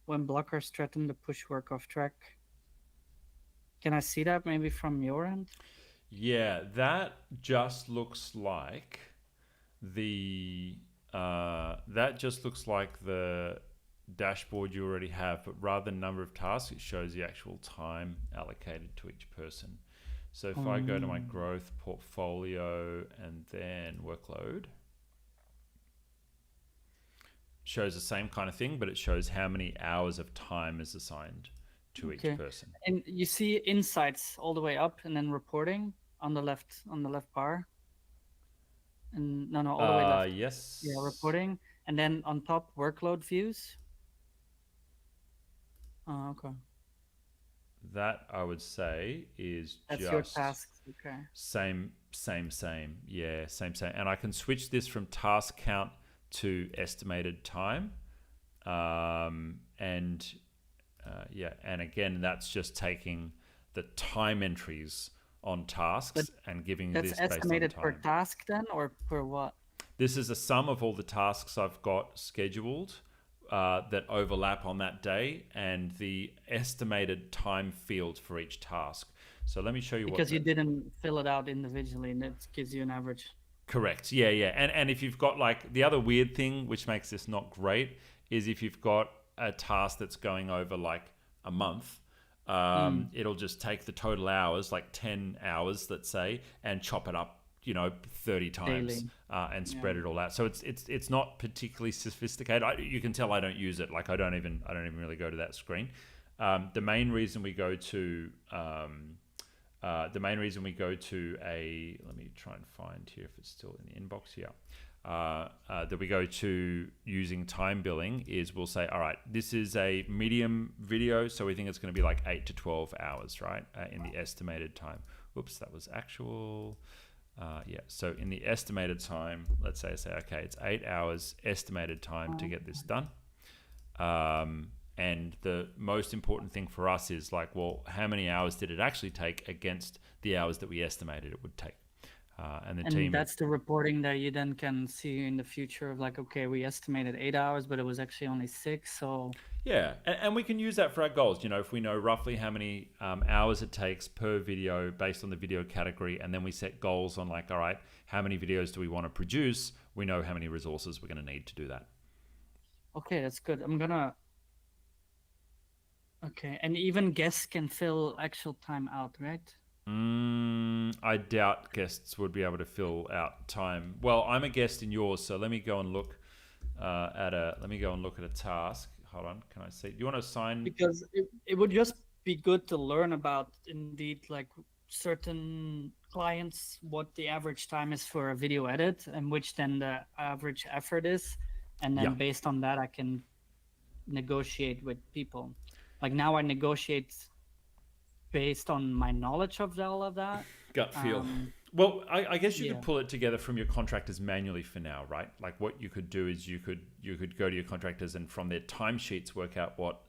When blockers threaten to push work off track. Can I see that maybe from your end? Yeah, that just looks like the dashboard you already have, but rather than number of tasks, it shows the actual time allocated to each person. So if I go to my growth portfolio and then workload, shows the same kind of thing, but it shows how many hours of time is assigned to each person. And you see insights all the way up, and then reporting on the left bar. And no, all the way left. Yes. Yeah, reporting, and then on top workload views. Oh, okay. That I would say is that's just your tasks. Okay. Same. Yeah, same. And I can switch this from task count to estimated time. And again, that's just taking the time entries on tasks and giving this based on time. That's estimated per task then, or per what? This is a sum of all the tasks I've got scheduled that overlap on that day, and the estimated time field for each task. So let me show you because you didn't fill it out individually, and it gives you an average. Correct. Yeah. And if you've got, like, the other weird thing which makes this not great is if you've got a task that's going over like a month, it'll just take the total hours, like 10 hours, let's say, and chop it up, 30 times and spread it all out. So it's not particularly sophisticated. You can tell I don't use it. Like I don't even really go to that screen. The main reason we go to let me try and find here if it's still in the inbox here, that we go to using time billing is we'll say, all right, this is a medium video, so we think it's going to be like 8 to 12 hours, right, in the estimated time. Oops, that was actual. So in the estimated time, let's say, okay, it's 8 hours estimated time to get this done. And the most important thing for us is like, well, how many hours did it actually take against the hours that we estimated it would take? And that's the reporting that you then can see in the future of like, okay, we estimated 8 hours, but it was actually only 6. So yeah, and we can use that for our goals. If we know roughly how many hours it takes per video based on the video category, and then we set goals on like, all right, how many videos do we want to produce? We know how many resources we're going to need to do that. Okay, that's good. Okay, and even guests can fill actual time out, right? I doubt guests would be able to fill out time. Well, I'm a guest in yours, so let me go and look let me go and look at a task. Hold on, can I see? Do you want to assign? Because it would just be good to learn about, indeed, like certain clients, what the average time is for a video edit and which then the average effort is. And then Yeah. based on that, I can negotiate with people. Like now I negotiate based on my knowledge of all of that. Gut feel. Well, I guess you yeah. could pull it together from your contractors manually for now, right? Like what you could do is you could go to your contractors and from their timesheets work out what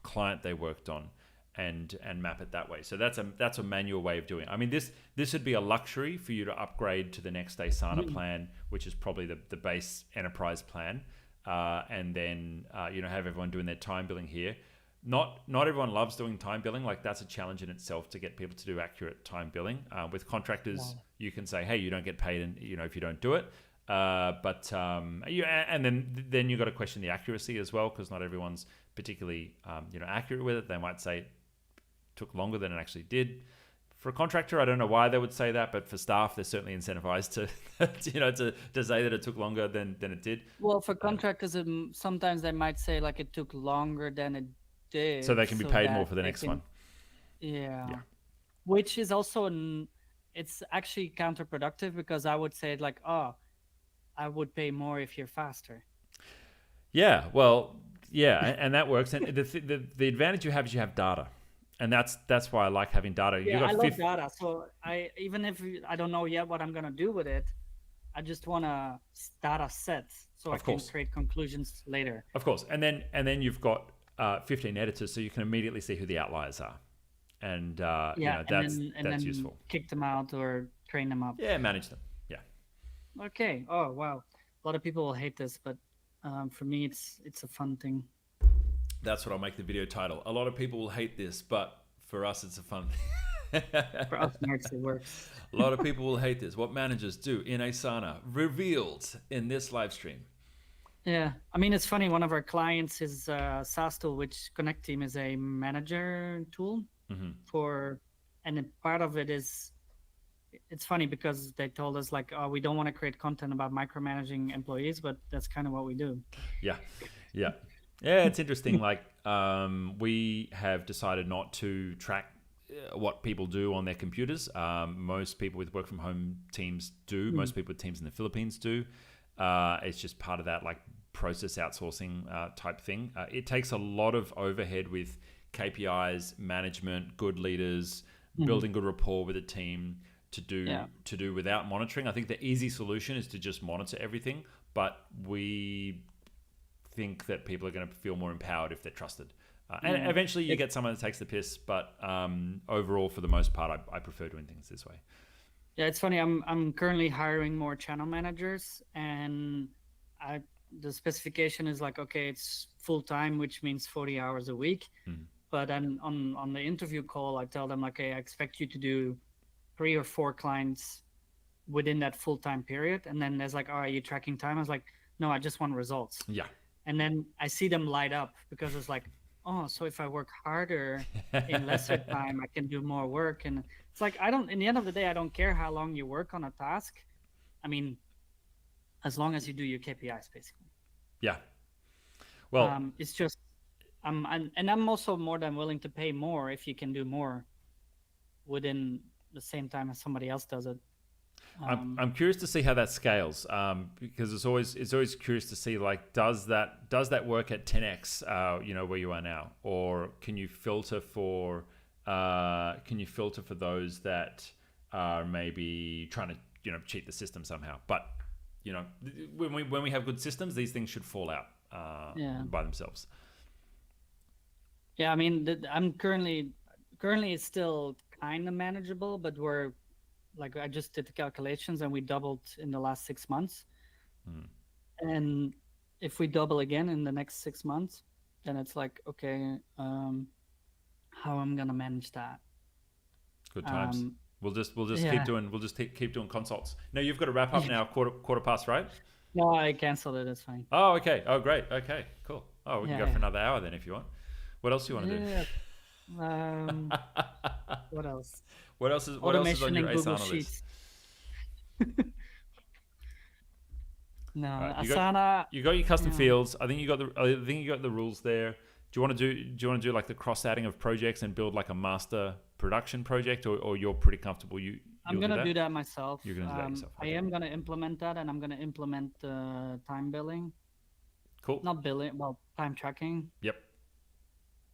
client they worked on and map it that way. So that's a manual way of doing it. I mean, this would be a luxury for you to upgrade to the next Asana plan, which is probably the base enterprise plan, and then have everyone doing their time billing here. Not everyone loves doing time billing. Like that's a challenge in itself to get people to do accurate time billing. With contractors, you can say, hey, you don't get paid, and if you don't do it. And then you got to question the accuracy as well, because not everyone's particularly accurate with it. They might say it took longer than it actually did. For a contractor, I don't know why they would say that, but for staff, they're certainly incentivized to say that it took longer than it did. Well, for contractors, sometimes they might say like it took longer than it did, so they can be paid more for the next one. Yeah. Which is also it's actually counterproductive, because I would say like, oh, I would pay more if you're faster. Yeah, well, yeah, and that works. And the advantage you have is you have data, and that's why I like having data. Yeah, I love data. So even if I don't know yet what I'm gonna do with it, I just want a data set so I can create conclusions later. Of course, and then you've got 15 editors, so you can immediately see who the outliers are, and that's useful. Kick them out or train them up. Yeah, manage them. Yeah. Okay. Oh wow, a lot of people will hate this, but for me, it's a fun thing. That's what I'll make the video title. A lot of people will hate this, but for us, it's a fun thing. For us nerds, it works. A lot of people will hate this. What managers do in Asana, revealed in this live stream. Yeah, I mean, it's funny. One of our clients is SaaS tool, which Connect Team is a manager tool and part of it is, it's funny because they told us like, oh, we don't want to create content about micromanaging employees, but that's kind of what we do. Yeah. It's interesting. Like we have decided not to track what people do on their computers. Most people with work from home teams do. Most people with teams in the Philippines do. It's just part of that like process outsourcing type thing. It takes a lot of overhead with KPIs, management, good leaders, building good rapport with a team to do without monitoring. I think the easy solution is to just monitor everything, but we think that people are going to feel more empowered if they're trusted. And eventually you get someone that takes the piss, but overall, for the most part, I prefer doing things this way. Yeah, it's funny. I'm currently hiring more channel managers, and the specification is like, okay, it's full time, which means 40 hours a week. But then on the interview call, I tell them like, okay, I expect you to do 3 or 4 clients within that full time period. And then there's like, oh, are you tracking time? I was like, no, I just want results. Yeah. And then I see them light up, because it's like, oh, so if I work harder in lesser time, I can do more work. And it's like, in the end of the day, I don't care how long you work on a task. I mean, as long as you do your KPIs, basically. Yeah. Well, it's just, I'm also more than willing to pay more if you can do more within the same time as somebody else does it. I'm curious to see how that scales, because it's always curious to see, like, does that work at 10x, where you are now, or can you filter for those that are maybe trying to cheat the system somehow? But when we have good systems, these things should fall out by themselves. Yeah, I mean, I'm currently it's still kind of manageable, but I just did the calculations and we doubled in the last 6 months. And if we double again in the next 6 months, then it's like, okay, how I'm gonna manage that? Good times. We'll just keep doing consults. No, you've got to wrap up now. quarter past, right? No, I canceled it. It's fine. Oh, okay. Oh, great. Okay, cool. Oh, we can go for another hour then if you want. What else do you want to do? What else? What else is on Automation your in Google Asana list? Sheets. No, All right, Asana. you got your custom Yeah. fields. I think you got the rules there. Do you want to do like the cross adding of projects and build like a master production project, or you're pretty comfortable I'm you'll gonna do that myself. You're gonna do that yourself. I Okay. am gonna implement that, and I'm gonna implement time billing, Cool. not billing, well, time tracking, Yep.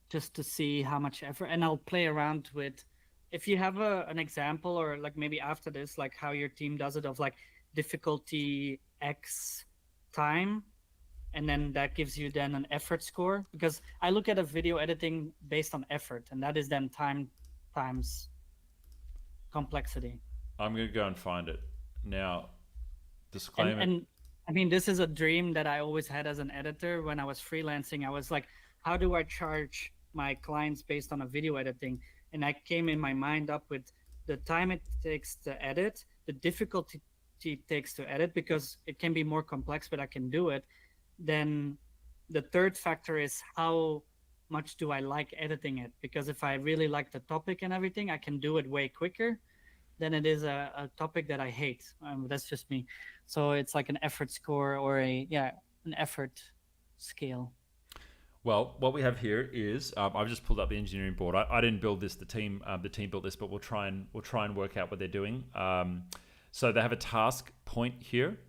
just to see how much effort. And I'll play around with, if you have an example, or like maybe after this, like how your team does it, of like difficulty X time, and then that gives you then an effort score, because I look at a video editing based on effort, and that is then time times complexity. I'm gonna go and find it now. and Disclaimer. and I mean, this is a dream that I always had as an editor. When I was freelancing, I was like, how do I charge my clients based on a video editing? And I came in my mind up with the time it takes to edit, the difficulty it takes to edit, because it can be more complex, but I can do it. Then the third factor is, how much do I like editing it? Because if I really like the topic and everything, I can do it way quicker than it is a topic that I hate. That's just me. So it's like an effort score, or an effort scale. Well, what we have here is I've just pulled up the engineering board. I didn't build this. The team built this, but we'll try and work out what they're doing. So they have a task point here.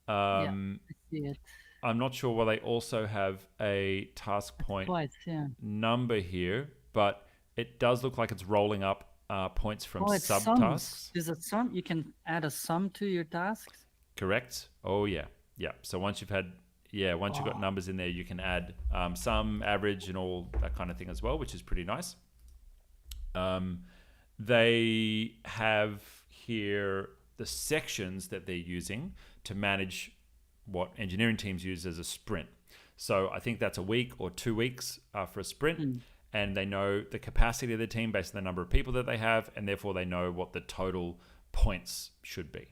I see it I'm not sure why they also have a task point twice. Yeah. number here, but it does look like it's rolling up points from Oh, it's subtasks. sums. Is it sum? You can add a sum to your tasks. Correct? Oh yeah, yeah. So once you've got numbers in there, you can add sum, average, and all that kind of thing as well, which is pretty nice. They have here the sections that they're using to manage what engineering teams use as a sprint. So I think that's a week or 2 weeks for a sprint. And they know the capacity of the team based on the number of people that they have, and therefore they know what the total points should be.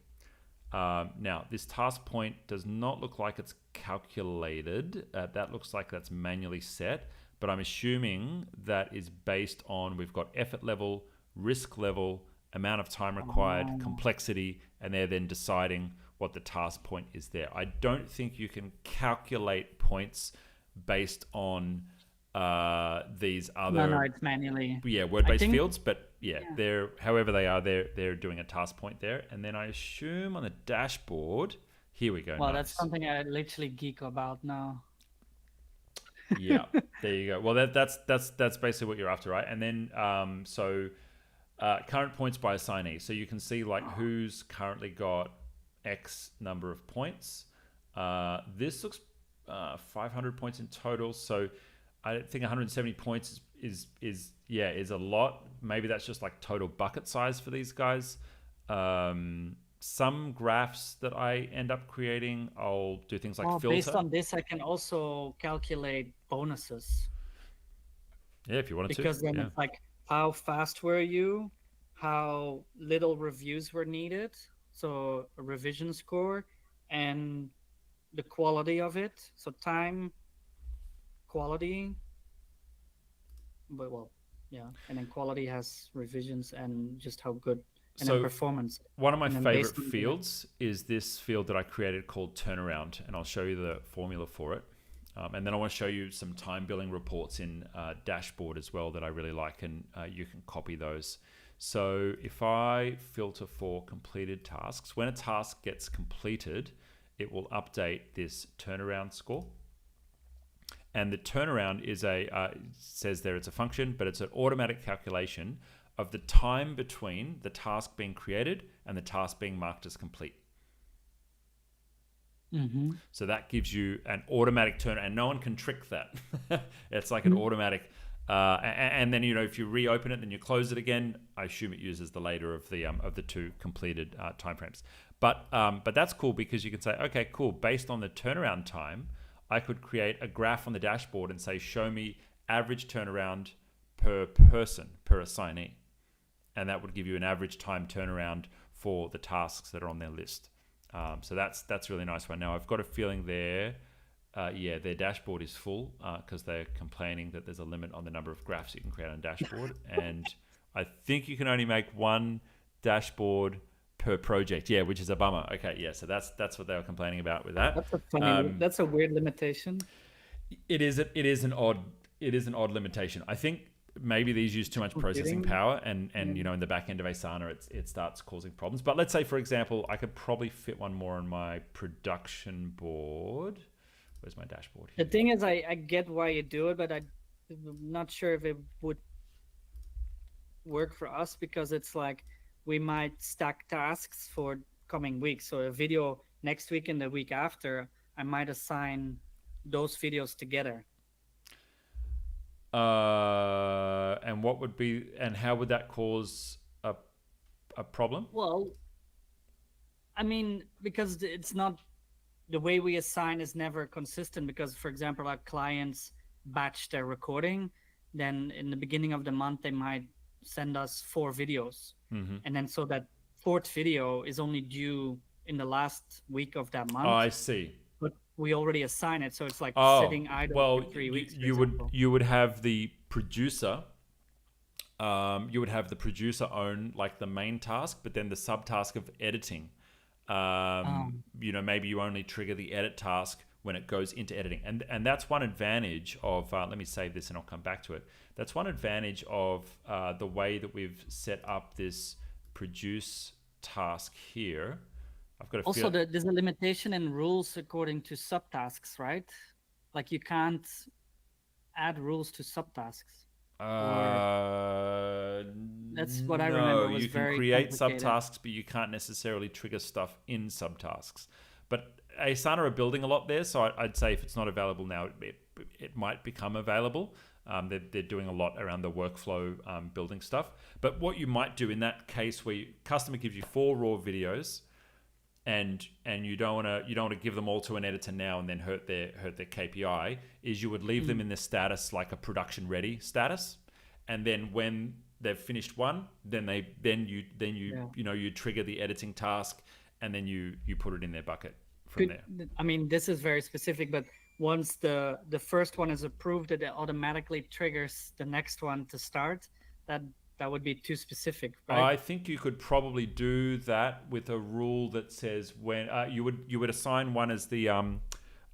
Now, this task point does not look like it's calculated. That looks like that's manually set, but I'm assuming that is based on, we've got effort level, risk level, amount of time required, complexity, and they're then deciding what the task point is there. I don't think you can calculate points based on these other No, it's manually. word-based fields, but they're however they are, they're doing a task point there. And then I assume on the dashboard, here we go. Well, that's something I literally geek about now. Yeah, there you go. Well, that's basically what you're after, right? And then current points by assignee, so you can see like who's currently got X number of points. This looks 500 points in total, so I think 170 points is a lot. Maybe that's just like total bucket size for these guys. Some graphs that I end up creating, I'll do things like filter. Based on this, I can also calculate bonuses. Yeah, if you wanted to. Because then it's like, how fast were you? How little reviews were needed? So a revision score, and the quality of it. So time, quality, and then quality has revisions and just how good, and then performance. One of my favorite fields is this field that I created called turnaround, and I'll show you the formula for it. And then I want to show you some time billing reports in dashboard as well that I really like, and you can copy those. So if I filter for completed tasks, when a task gets completed, it will update this turnaround score. And the turnaround is says there it's a function, but it's an automatic calculation of the time between the task being created and the task being marked as complete. Mm-hmm. So that gives you an automatic turn, and no one can trick that. It's like an automatic. And then, if you reopen it, then you close it again. I assume it uses the later of the two completed timeframes. But that's cool, because you can say, okay, cool. Based on the turnaround time, I could create a graph on the dashboard and say, show me average turnaround per person, per assignee, and that would give you an average time turnaround for the tasks that are on their list. So that's really nice one. Now I've got a feeling their dashboard is full because they're complaining that there's a limit on the number of graphs you can create on a dashboard. And I think you can only make one dashboard per project. Yeah, which is a bummer. Okay, yeah, so that's what they were complaining about with that. That's a funny. That's a weird limitation. It is an odd limitation. I think maybe these use too much processing power, and you know, in the back end of Asana, it starts causing problems. But let's say, for example, I could probably fit one more on my production board. Where's my dashboard here? The thing is, I get why you do it, but I'm not sure if it would work for us, because it's like we might stack tasks for coming weeks. So a video next week and the week after, I might assign those videos together. And what would be, and how would that cause a problem? Well, I mean, because it's not, the way we assign is never consistent, because, for example, our clients batch their recording, then in the beginning of the month they might send us 4 videos, and then so that 4th video is only due in the last week of that month. Oh, I see. But we already assign it, so it's like sitting idle for 3 weeks. You would have the producer. You would have the producer own like the main task, but then the subtask of editing. You know, maybe you only trigger the edit task when it goes into editing, and that's one advantage of. Let me save this, and I'll come back to it. That's one advantage of the way that we've set up this produce task here. I've got to also, there's a limitation in rules according to subtasks, right? Like you can't add rules to subtasks. That's what I remember. Was you can very create complicated. subtasks, but you can't necessarily trigger stuff in subtasks. But Asana are building a lot there, so I'd say if it's not available now, it might become available. They're doing a lot around the workflow building stuff. But what you might do in that case, where customer gives you 4 raw videos, and you don't want to give them all to an editor now and then hurt their KPI, is you would leave them in the status like a production ready status, and then when they've finished one, then you trigger the editing task, and then you put it in their bucket from there. I mean, this is very specific, but once the first one is approved, it automatically triggers the next one to start. That would be too specific, right? I think you could probably do that with a rule that says when you would assign one as the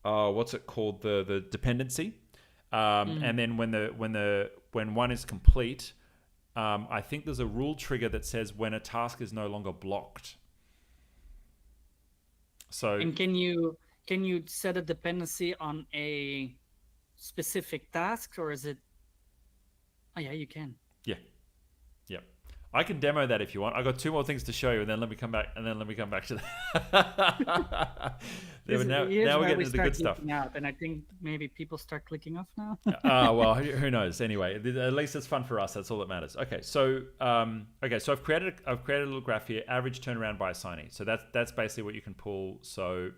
what's it called, the dependency, and then when one is complete, I think there's a rule trigger that says when a task is no longer blocked. So and can you set a dependency on a specific task, or is it? Oh yeah, you can. Yeah. Yep. I can demo that if you want. I got 2 more things to show you, and then let me come back to that. now we're getting into the good stuff. Out, and I think maybe people start clicking off now. Well, who knows? Anyway, at least it's fun for us. That's all that matters. Okay, so I've created a little graph here. Average turnaround by assignee. So that's basically what you can pull. So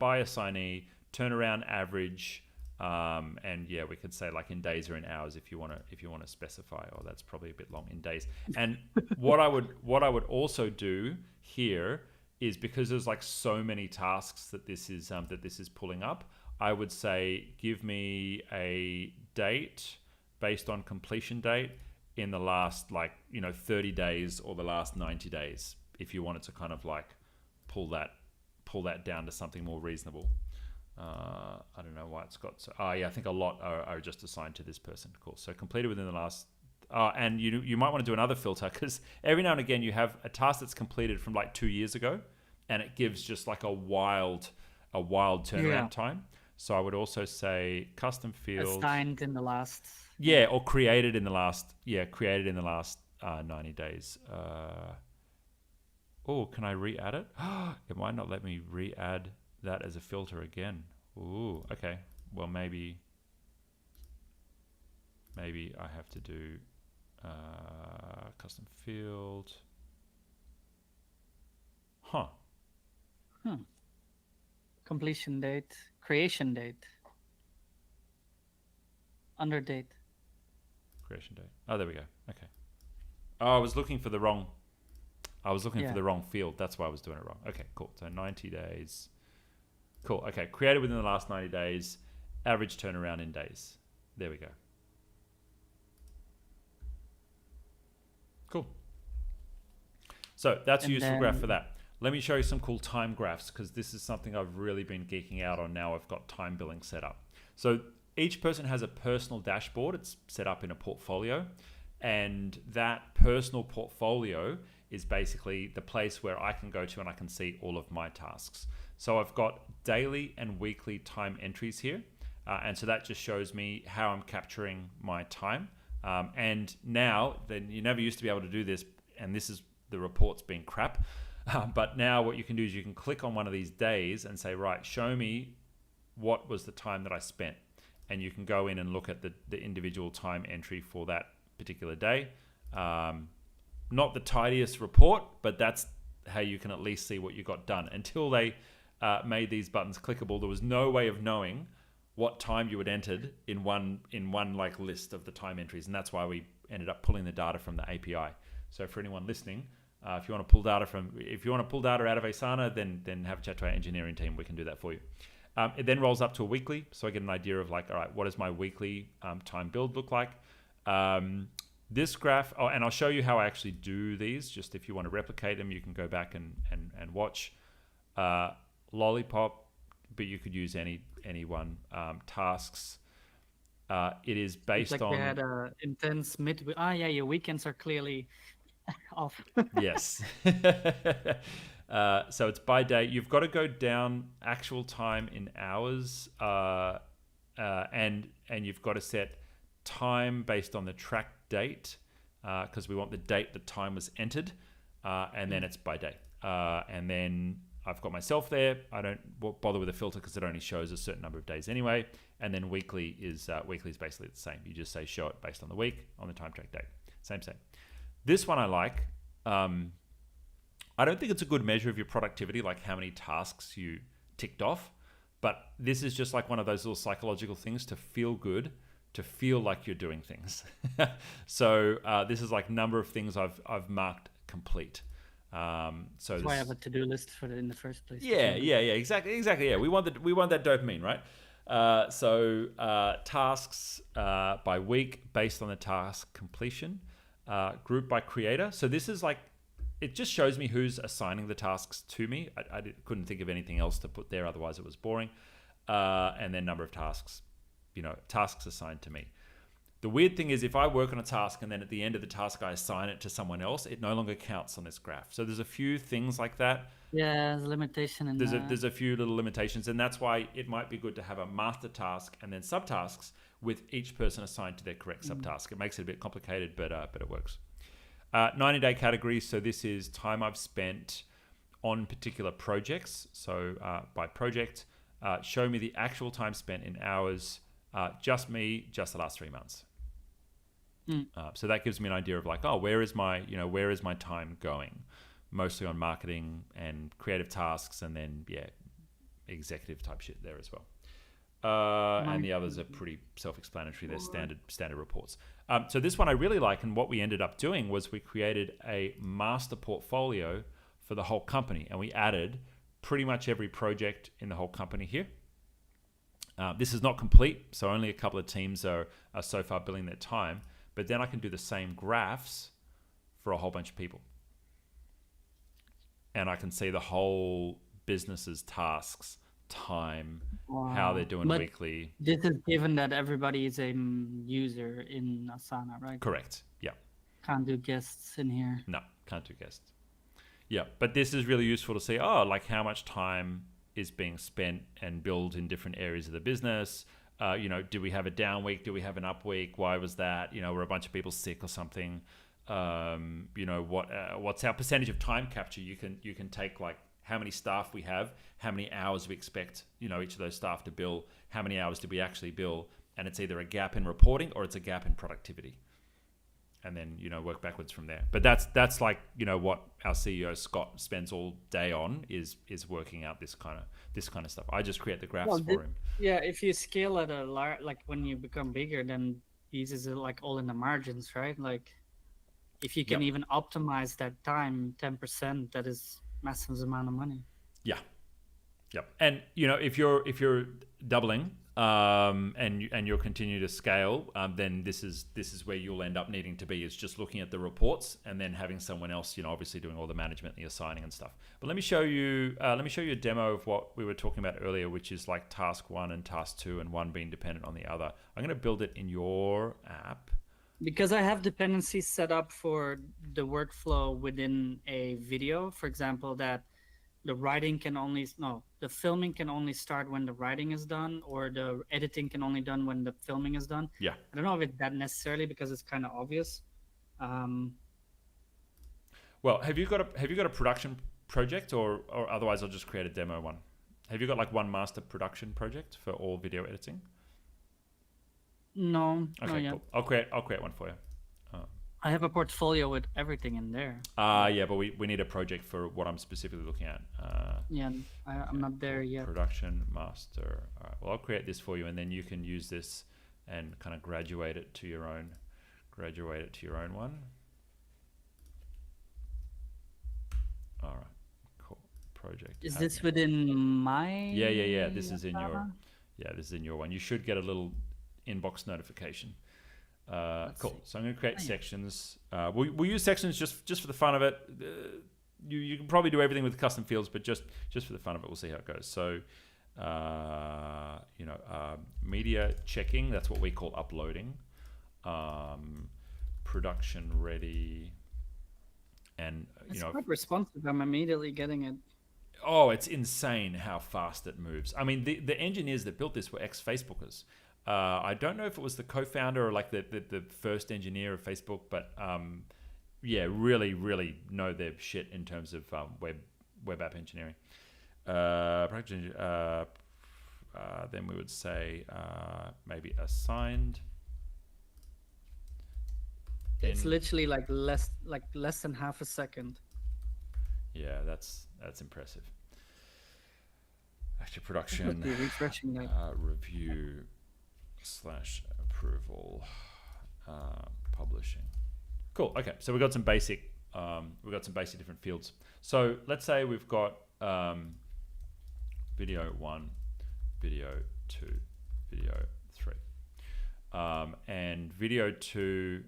by assignee, turnaround average. And yeah, we could say like in days or in hours if you want to specify. Oh, that's probably a bit long, in days. And what I would also do here is, because there's like so many tasks that this is pulling up, I would say give me a date based on completion date in the last 30 days or the last 90 days, if you wanted to kind of like pull that down to something more reasonable. I don't know why it's got so. I think a lot are just assigned to this person. Cool. So completed within the last. And you might want to do another filter, because every now and again you have a task that's completed from like 2 years ago, and it gives just like a wild turnaround time. So I would also say custom field assigned in the last. Yeah, or created in the last. Yeah, created in the last 90 days. Can I re-add it? It might not let me re-add that as a filter again. Ooh, okay. Well, maybe I have to do custom field. Completion date, creation date, under date. Creation date. Oh, there we go. Okay. Oh, I was looking for the wrong field. That's why I was doing it wrong. Okay, cool. So 90 days. Cool. Okay. Created within the last 90 days. Average turnaround in days. There we go. Cool. So that's a And useful graph for then that. Let me show you some cool time graphs, because this is something I've really been geeking out on now. I've got time billing set up. So each person has a personal dashboard. It's set up in a portfolio. And that personal portfolio is basically the place where I can go to and I can see all of my tasks. So I've got daily and weekly time entries here. And so that just shows me how I'm capturing my time. And now, then you never used to be able to do this, and this is the reports being crap. But now what you can do is you can click on one of these days and say, right, show me what was the time that I spent. And you can go in and look at the individual time entry for that particular day. Not the tidiest report, but that's how you can at least see what you got done. Until they made these buttons clickable, there was no way of knowing what time you had entered in one like list of the time entries, and that's why we ended up pulling the data from the API. So for anyone listening, if you want to pull data out of Asana, then have a chat to our engineering team. We can do that for you. It then rolls up to a weekly, so I get an idea of like, all right, what does my weekly time build look like? This graph, and I'll show you how I actually do these. Just if you want to replicate them, you can go back and watch Lollipop, but you could use any one. Tasks. It is based like on. we had a intense midweek. Ah, yeah, your weekends are clearly off. Yes. So it's by day. You've got to go down actual time in hours, and you've got to set time based on the track date, because we want the date the time was entered, and then it's by day. And then I've got myself there. I don't bother with a filter because it only shows a certain number of days anyway. And then weekly is basically the same. You just say show it based on the week, on the time track date. Same. This one I like. I don't think it's a good measure of your productivity, like how many tasks you ticked off. But this is just like one of those little psychological things to feel good, to feel like you're doing things. So this is like number of things I've marked complete. So That's why I have a to-do list for it in the first place. Yeah, exactly. Yeah, we want that dopamine, right? So tasks by week based on the task completion, group by creator. So this is like, it just shows me who's assigning the tasks to me. I couldn't think of anything else to put there, otherwise it was boring. And then number of tasks, tasks assigned to me. The weird thing is if I work on a task and then at the end of the task I assign it to someone else, it no longer counts on this graph. So there's a few things like that. Yeah, there's a limitation in that. There's a few little limitations, and that's why it might be good to have a master task and then subtasks with each person assigned to their correct subtask. It makes it a bit complicated, but it works. 90-day categories. So this is time I've spent on particular projects. So by project, show me the actual time spent in hours, just me, just the last 3 months. So that gives me an idea of like, where is my time going? Mostly on marketing and creative tasks, and then executive type shit there as well. And the others are pretty self-explanatory. They're standard reports. So this one I really like, and what we ended up doing was we created a master portfolio for the whole company, and we added pretty much every project in the whole company here. This is not complete, so only a couple of teams are so far billing their time. But then I can do the same graphs for a whole bunch of people. And I can see the whole business's tasks, time, how they're doing weekly. This is given that everybody is a user in Asana, right? Correct. Yeah. Can't do guests in here. No, can't do guests. Yeah, but this is really useful to see, like how much time is being spent and billed in different areas of the business. Do we have a down week? Do we have an up week? Why was that? Were a bunch of people sick or something? What's our percentage of time capture? You can take like how many staff we have, how many hours we expect, each of those staff to bill, how many hours did we actually bill, and it's either a gap in reporting or it's a gap in productivity. And then, work backwards from there. But that's like, what our CEO Scott spends all day on is working out this kind of stuff. I just create the graphs for him. Yeah, if you scale at a like when you become bigger, then these is like all in the margins, right? Like if you can even optimize that time 10%, that is massive amount of money. Yeah. Yep. And if you're doubling and you'll continue to scale, then this is where you'll end up needing to be, is just looking at the reports and then having someone else, obviously doing all the management, the assigning and stuff. But let me show you a demo of what we were talking about earlier, which is like task 1 and task 2 and one being dependent on the other. I'm going to build it in your app. Because I have dependencies set up for the workflow within a video, for example, that the filming can only start when the writing is done, or the editing can only done when the filming is done. Yeah. I don't know if it's that necessarily, because it's kind of obvious. Well, have you got a production project, or otherwise I'll just create a demo one? Have you got like one master production project for all video editing? No. Okay, cool. I'll create one for you. I have a portfolio with everything in there. Yeah, but we need a project for what I'm specifically looking at. I'm not there yet. Production master. All right. Well, I'll create this for you, and then you can use this and kind of graduate it to your own one. All right. Cool. Project. Is this within my? Yeah. This is in your. Yeah, this is in your one. You should get a little inbox notification. Cool. So I'm going to create sections. We'll use sections just for the fun of it. You can probably do everything with custom fields, but just for the fun of it, we'll see how it goes. So, media checking, that's what we call uploading. Production ready. And, it's quite responsive. I'm immediately getting it. Oh, it's insane how fast it moves. I mean, the engineers that built this were ex-Facebookers. I don't know if it was the co-founder or like the first engineer of Facebook, but really, really know their shit in terms of web app engineering. Then we would say maybe assigned. It's literally like less than half a second. Yeah, that's impressive. Actually, production refreshing that. Review / approval, publishing. Cool. Okay, so we've got some basic different fields. So let's say we've got video 1, video 2, video 3, and video 2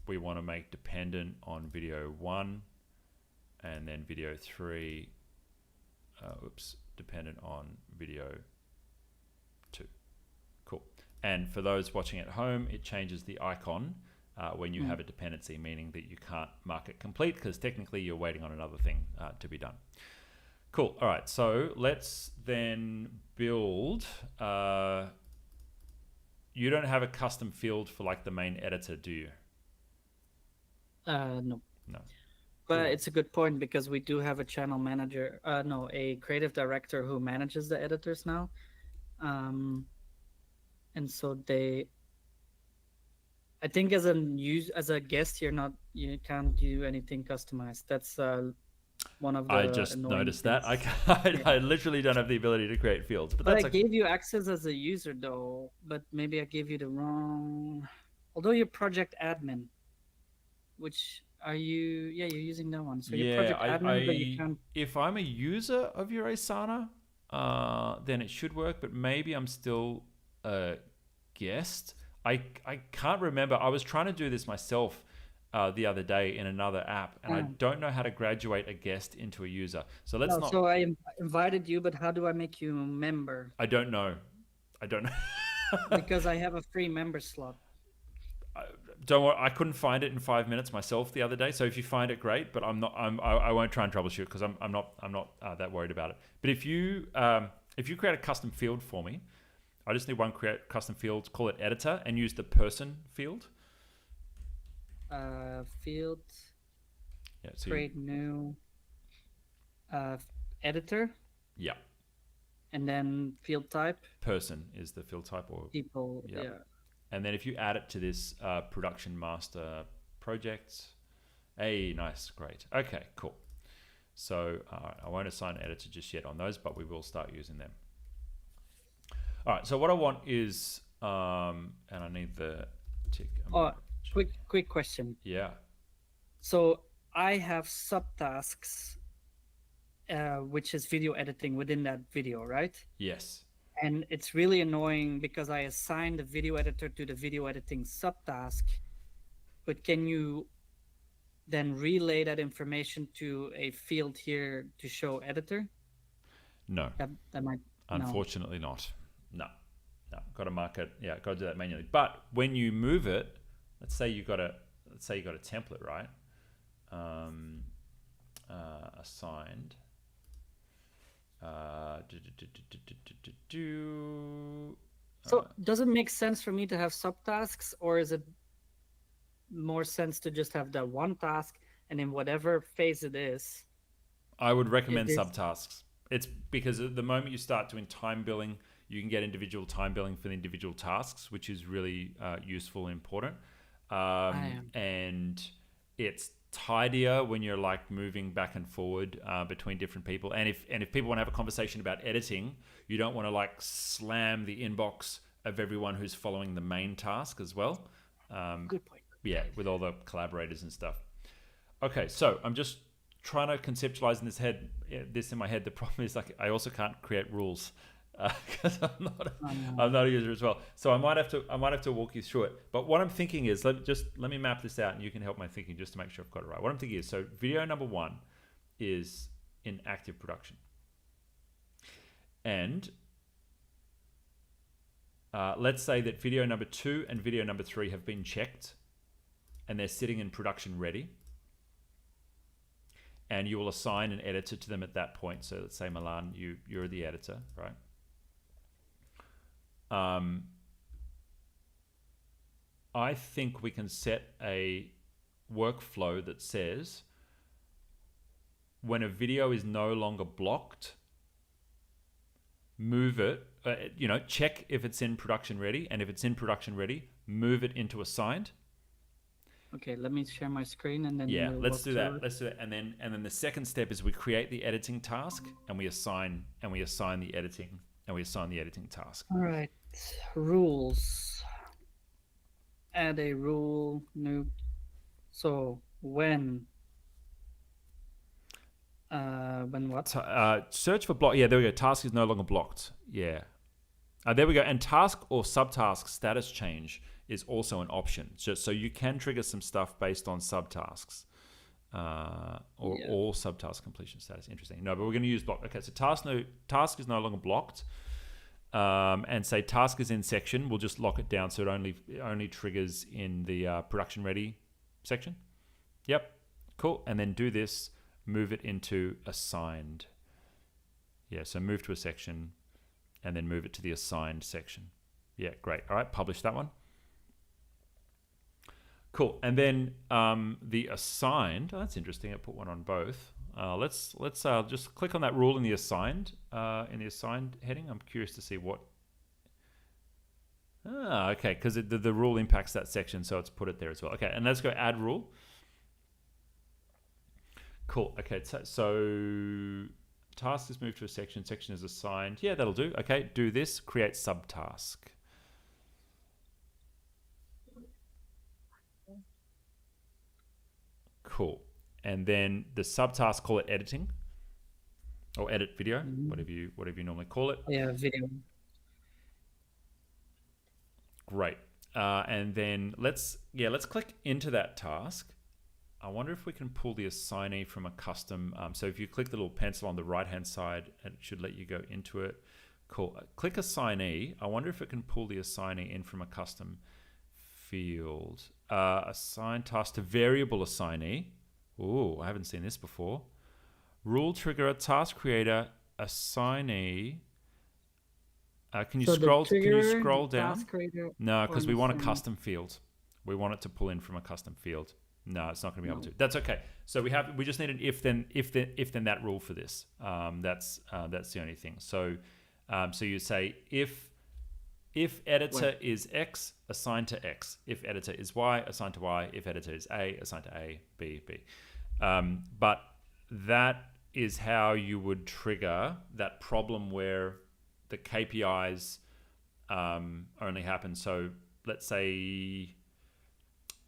we want to make dependent on video 1, and then video 3 dependent on video 2. Cool. And for those watching at home, it changes the icon when you have a dependency, meaning that you can't mark it complete because technically you're waiting on another thing to be done. Cool. All right. So let's then build. You don't have a custom field for like the main editor, do you? No. No. But it's a good point, because we do have a channel manager, a creative director who manages the editors now. And so I think as a guest, you can't do anything customized. That's one of the. I just noticed that. I literally don't have the ability to create fields, but that's I gave you access as a user though. But maybe I gave you the wrong. Although you're project admin, which are you? Yeah, you're using that one. So you're project admin, but you can't. If I'm a user of your Asana, then it should work. But maybe I'm still a guest. I can't remember. I was trying to do this myself the other day in another app, and I don't know how to graduate a guest into a user. So let's not. So I invited you, but how do I make you a member? I don't know. Because I have a free member slot. Don't worry, I couldn't find it in 5 minutes myself the other day. So if you find it, great. But I won't try and troubleshoot because I'm not that worried about it. But if you create a custom field for me, I just need one custom field, call it editor, and use the person field. Field. Yeah. So create new. Editor. Yeah. And then field type. Person is the field type, or people. Yeah. And then if you add it to this production master project, hey, nice, great. Okay, cool. So I won't assign an editor just yet on those, but we will start using them. All right, so what I want is, and I need the tick. Quick question. Yeah. So I have subtasks, which is video editing within that video, right? Yes. And it's really annoying because I assigned the video editor to the video editing subtask, but can you then relay that information to a field here to show editor? No, That might, no. unfortunately not. No, got to mark it. Yeah, got to do that manually. But when you move it, let's say you got a template, right? Assigned. So does it make sense for me to have subtasks, or is it more sense to just have that one task and in whatever phase it is? I would recommend It is- subtasks. It's because at the moment you start doing time billing, you can get individual time billing for the individual tasks, which is really useful and important. And it's tidier when you're like moving back and forward between different people. And if people want to have a conversation about editing, you don't want to like slam the inbox of everyone who's following the main task as well. Good point. Yeah, with all the collaborators and stuff. Okay, so I'm just trying to conceptualize this in my head. The problem is like I also can't create rules because I'm not a user as well. So I might have to walk you through it. But what I'm thinking is let me map this out, and you can help my thinking just to make sure I've got it right. What I'm thinking is, so video number 1 is in active production, and let's say that video number 2 and video number 3 have been checked, and they're sitting in production ready. And you will assign an editor to them at that point. So let's say Milan, you're the editor, right? I think we can set a workflow that says when a video is no longer blocked, move it, check if it's in production ready, and if it's in production ready, move it into assigned. Okay, let me share my screen and then let's do that. And then the second step is we create the editing task and we assign the editing task. All right, rules. Add a rule, new. So when what? Search for block. Yeah, there we go. Task is no longer blocked. Yeah. There we go. And task or subtask status change is also an option. So you can trigger some stuff based on subtasks or subtask completion status. Interesting. No, but we're going to use block. Okay, so task is no longer blocked. And say task is in section. We'll just lock it down so it only triggers in the production ready section. Yep. Cool. And then do this. Move it into assigned. Yeah, so move to a section and then move it to the assigned section. Yeah, great. All right, publish that one. Cool. And then the assigned, that's interesting. I put one on both. Let's just click on that rule in the assigned heading. I'm curious to see what. Okay, because the rule impacts that section, so it's put it there as well. Okay, and let's go add rule. Cool. Okay, so task is moved to a section. Section is assigned. Yeah, that'll do. Okay, do this. Create subtask. Cool. And then the subtask, call it editing or edit video, whatever you normally call it. Yeah, video. Great. And then let's click into that task. I wonder if we can pull the assignee from a custom. So if you click the little pencil on the right-hand side, it should let you go into it. Cool. Click assignee. I wonder if it can pull the assignee in from a custom field. Assign task to variable assignee. Ooh, I haven't seen this before. Rule trigger, task creator, assignee. Can you scroll down? No, because we want a custom field. We want it to pull in from a custom field. No, it's not going to be able to. That's okay. So we just need an if then that rule for this. That's the only thing. So you say if editor is X, assign to X. If editor is Y, assign to Y. If editor is A, assign to A, B, B. But that is how you would trigger that problem where the KPIs only happen. So let's say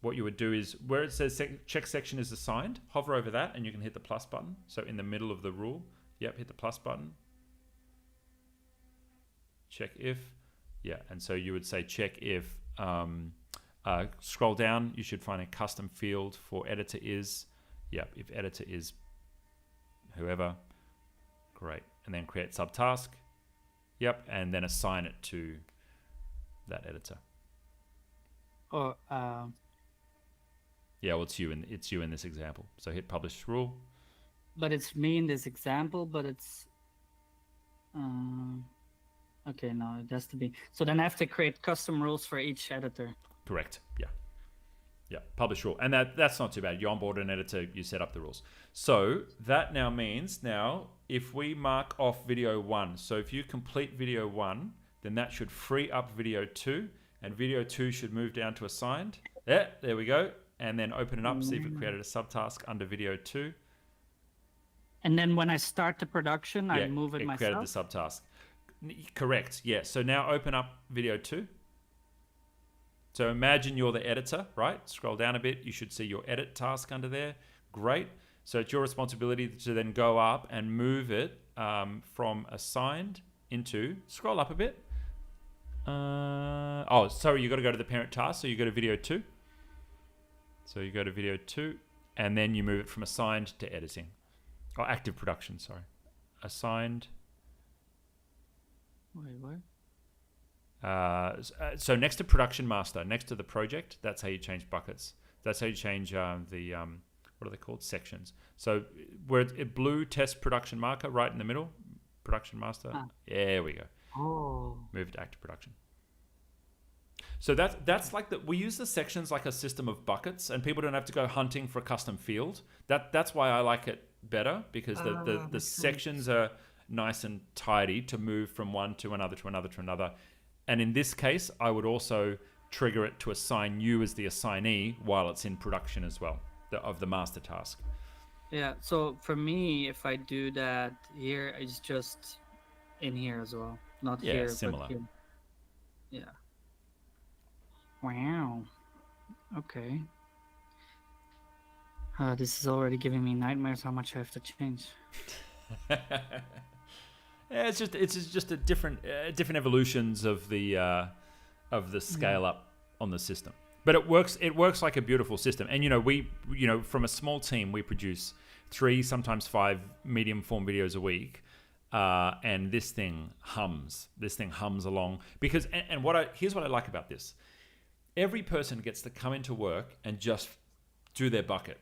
what you would do is where it says check section is assigned, hover over that and you can hit the plus button. So in the middle of the rule, hit the plus button. check if. Yeah, and so you would say check if, scroll down, you should find a custom field for editor is. Yep, if editor is whoever, great. And then create subtask. Yep, and then assign it to that editor. Or yeah, well, it's you in this example. So hit publish rule. but it's me in this example, but it's okay, no, it has to be. So then I have to create custom rules for each editor. Correct. Yeah. Yeah. Publish rule. And that's not too bad. You onboard an editor, you set up the rules. So that now means if we mark off video 1, so if you complete video 1, then that should free up video 2, and video 2 should move down to assigned. Yeah, there we go. And then open it up, see if it created a subtask under video 2. And then when I start the production, I move it myself. Created the subtask. Correct. Yeah. So now open up video 2. So imagine you're the editor, right? Scroll down a bit. You should see your edit task under there. Great. So it's your responsibility to then go up and move it from assigned into, scroll up a bit. Sorry, you got to go to the parent task. So you go to video 2. So you go to video 2 and then you move it from assigned to editing. Or active production, sorry. Assigned. Wait, what? So next to production master, next to the project, that's how you change buckets. That's how you change the what are they called? Sections. So where blue test production marker right in the middle, production master. There we go. Oh. Move it to active production. So that's like we use the sections like a system of buckets, and people don't have to go hunting for a custom field. That's why I like it better, because the sections are nice and tidy to move from one to another to another to another. And in this case, I would also trigger it to assign you as the assignee while it's in production as well, of the master task. Yeah, so for me, if I do that here, it's just in here as well. Not here, similar. but here. Yeah. Wow. Okay. This is already giving me nightmares how much I have to change. Yeah, it's just a different evolutions of the scale up on the system. But it works like a beautiful system. And we from a small team we produce 3, sometimes 5 medium form videos a week. And this thing hums along because here's what I like about this. Every person gets to come into work and just do their bucket.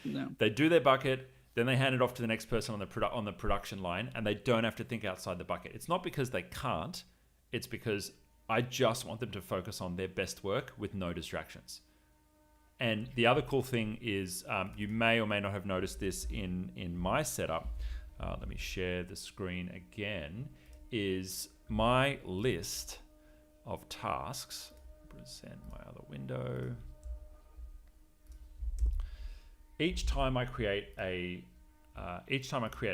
No. They do their bucket, then they hand it off to the next person on the production line, and they don't have to think outside the bucket. It's not because they can't, it's because I just want them to focus on their best work with no distractions. And the other cool thing is, you may or may not have noticed this in my setup. Let me share the screen again. Is my list of tasks. Present my other window. Each time I create a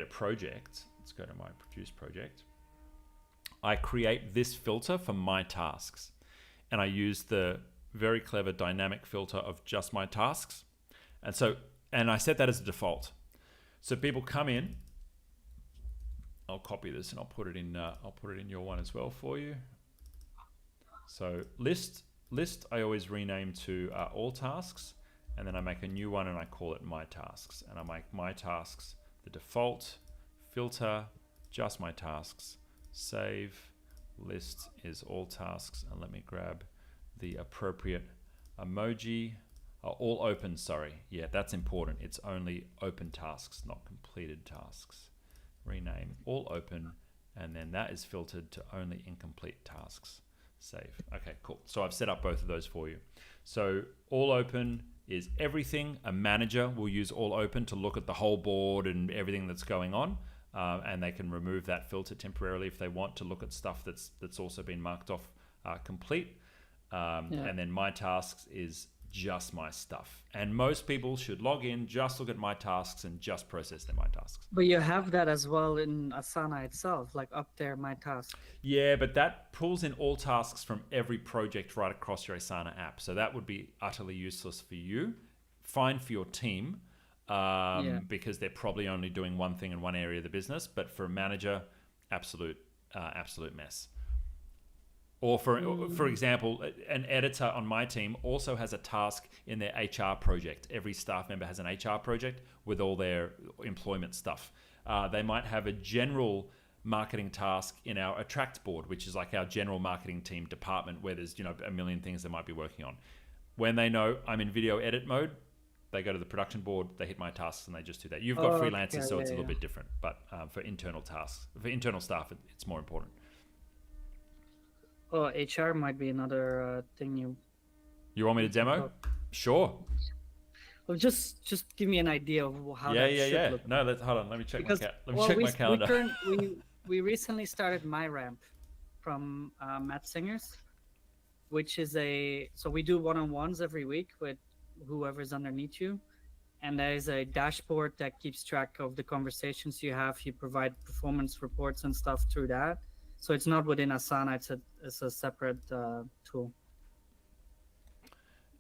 project, let's go to my produce project. I create this filter for my tasks, and I use the very clever dynamic filter of just my tasks, and I set that as a default. So people come in. I'll copy this and I'll put it in your one as well for you. So list I always rename to all tasks, and then I make a new one and I call it my tasks, and I make my tasks the default filter, just my tasks, save, list is all tasks, and let me grab the appropriate emoji. All open, sorry. Yeah, that's important. It's only open tasks, not completed tasks. Rename all open, and then that is filtered to only incomplete tasks. Save. Okay, cool. So I've set up both of those for you. So all open is everything. A manager will use all open to look at the whole board and everything that's going on, and they can remove that filter temporarily if they want to look at stuff that's also been marked off complete. And then my tasks is just my stuff, and most people should log in, just look at my tasks and just process their my tasks. But you have that as well in Asana itself, like up there, my task. Yeah, but that pulls in all tasks from every project right across your Asana app, so that would be utterly useless for you. Fine for your team, because they're probably only doing one thing in one area of the business, but for a manager, absolute absolute mess. Or for example, an editor on my team also has a task in their HR project. Every staff member has an HR project with all their employment stuff. They might have a general marketing task in our attract board, which is like our general marketing team department, where there's a million things they might be working on. When they know I'm in video edit mode, they go to the production board, they hit my tasks, and they just do that. You've got freelancers, so it's a little bit different. But for internal tasks, for internal staff, it's more important. Oh, HR might be another thing You want me to demo? Sure. Well, just give me an idea of how that should look. No, hold on. Let me check my calendar. We recently started MyRamp from Matt Singers, which is so we do one-on-ones every week with whoever's underneath you. And there is a dashboard that keeps track of the conversations you have. You provide performance reports and stuff through that. So it's not within Asana. It's a separate tool,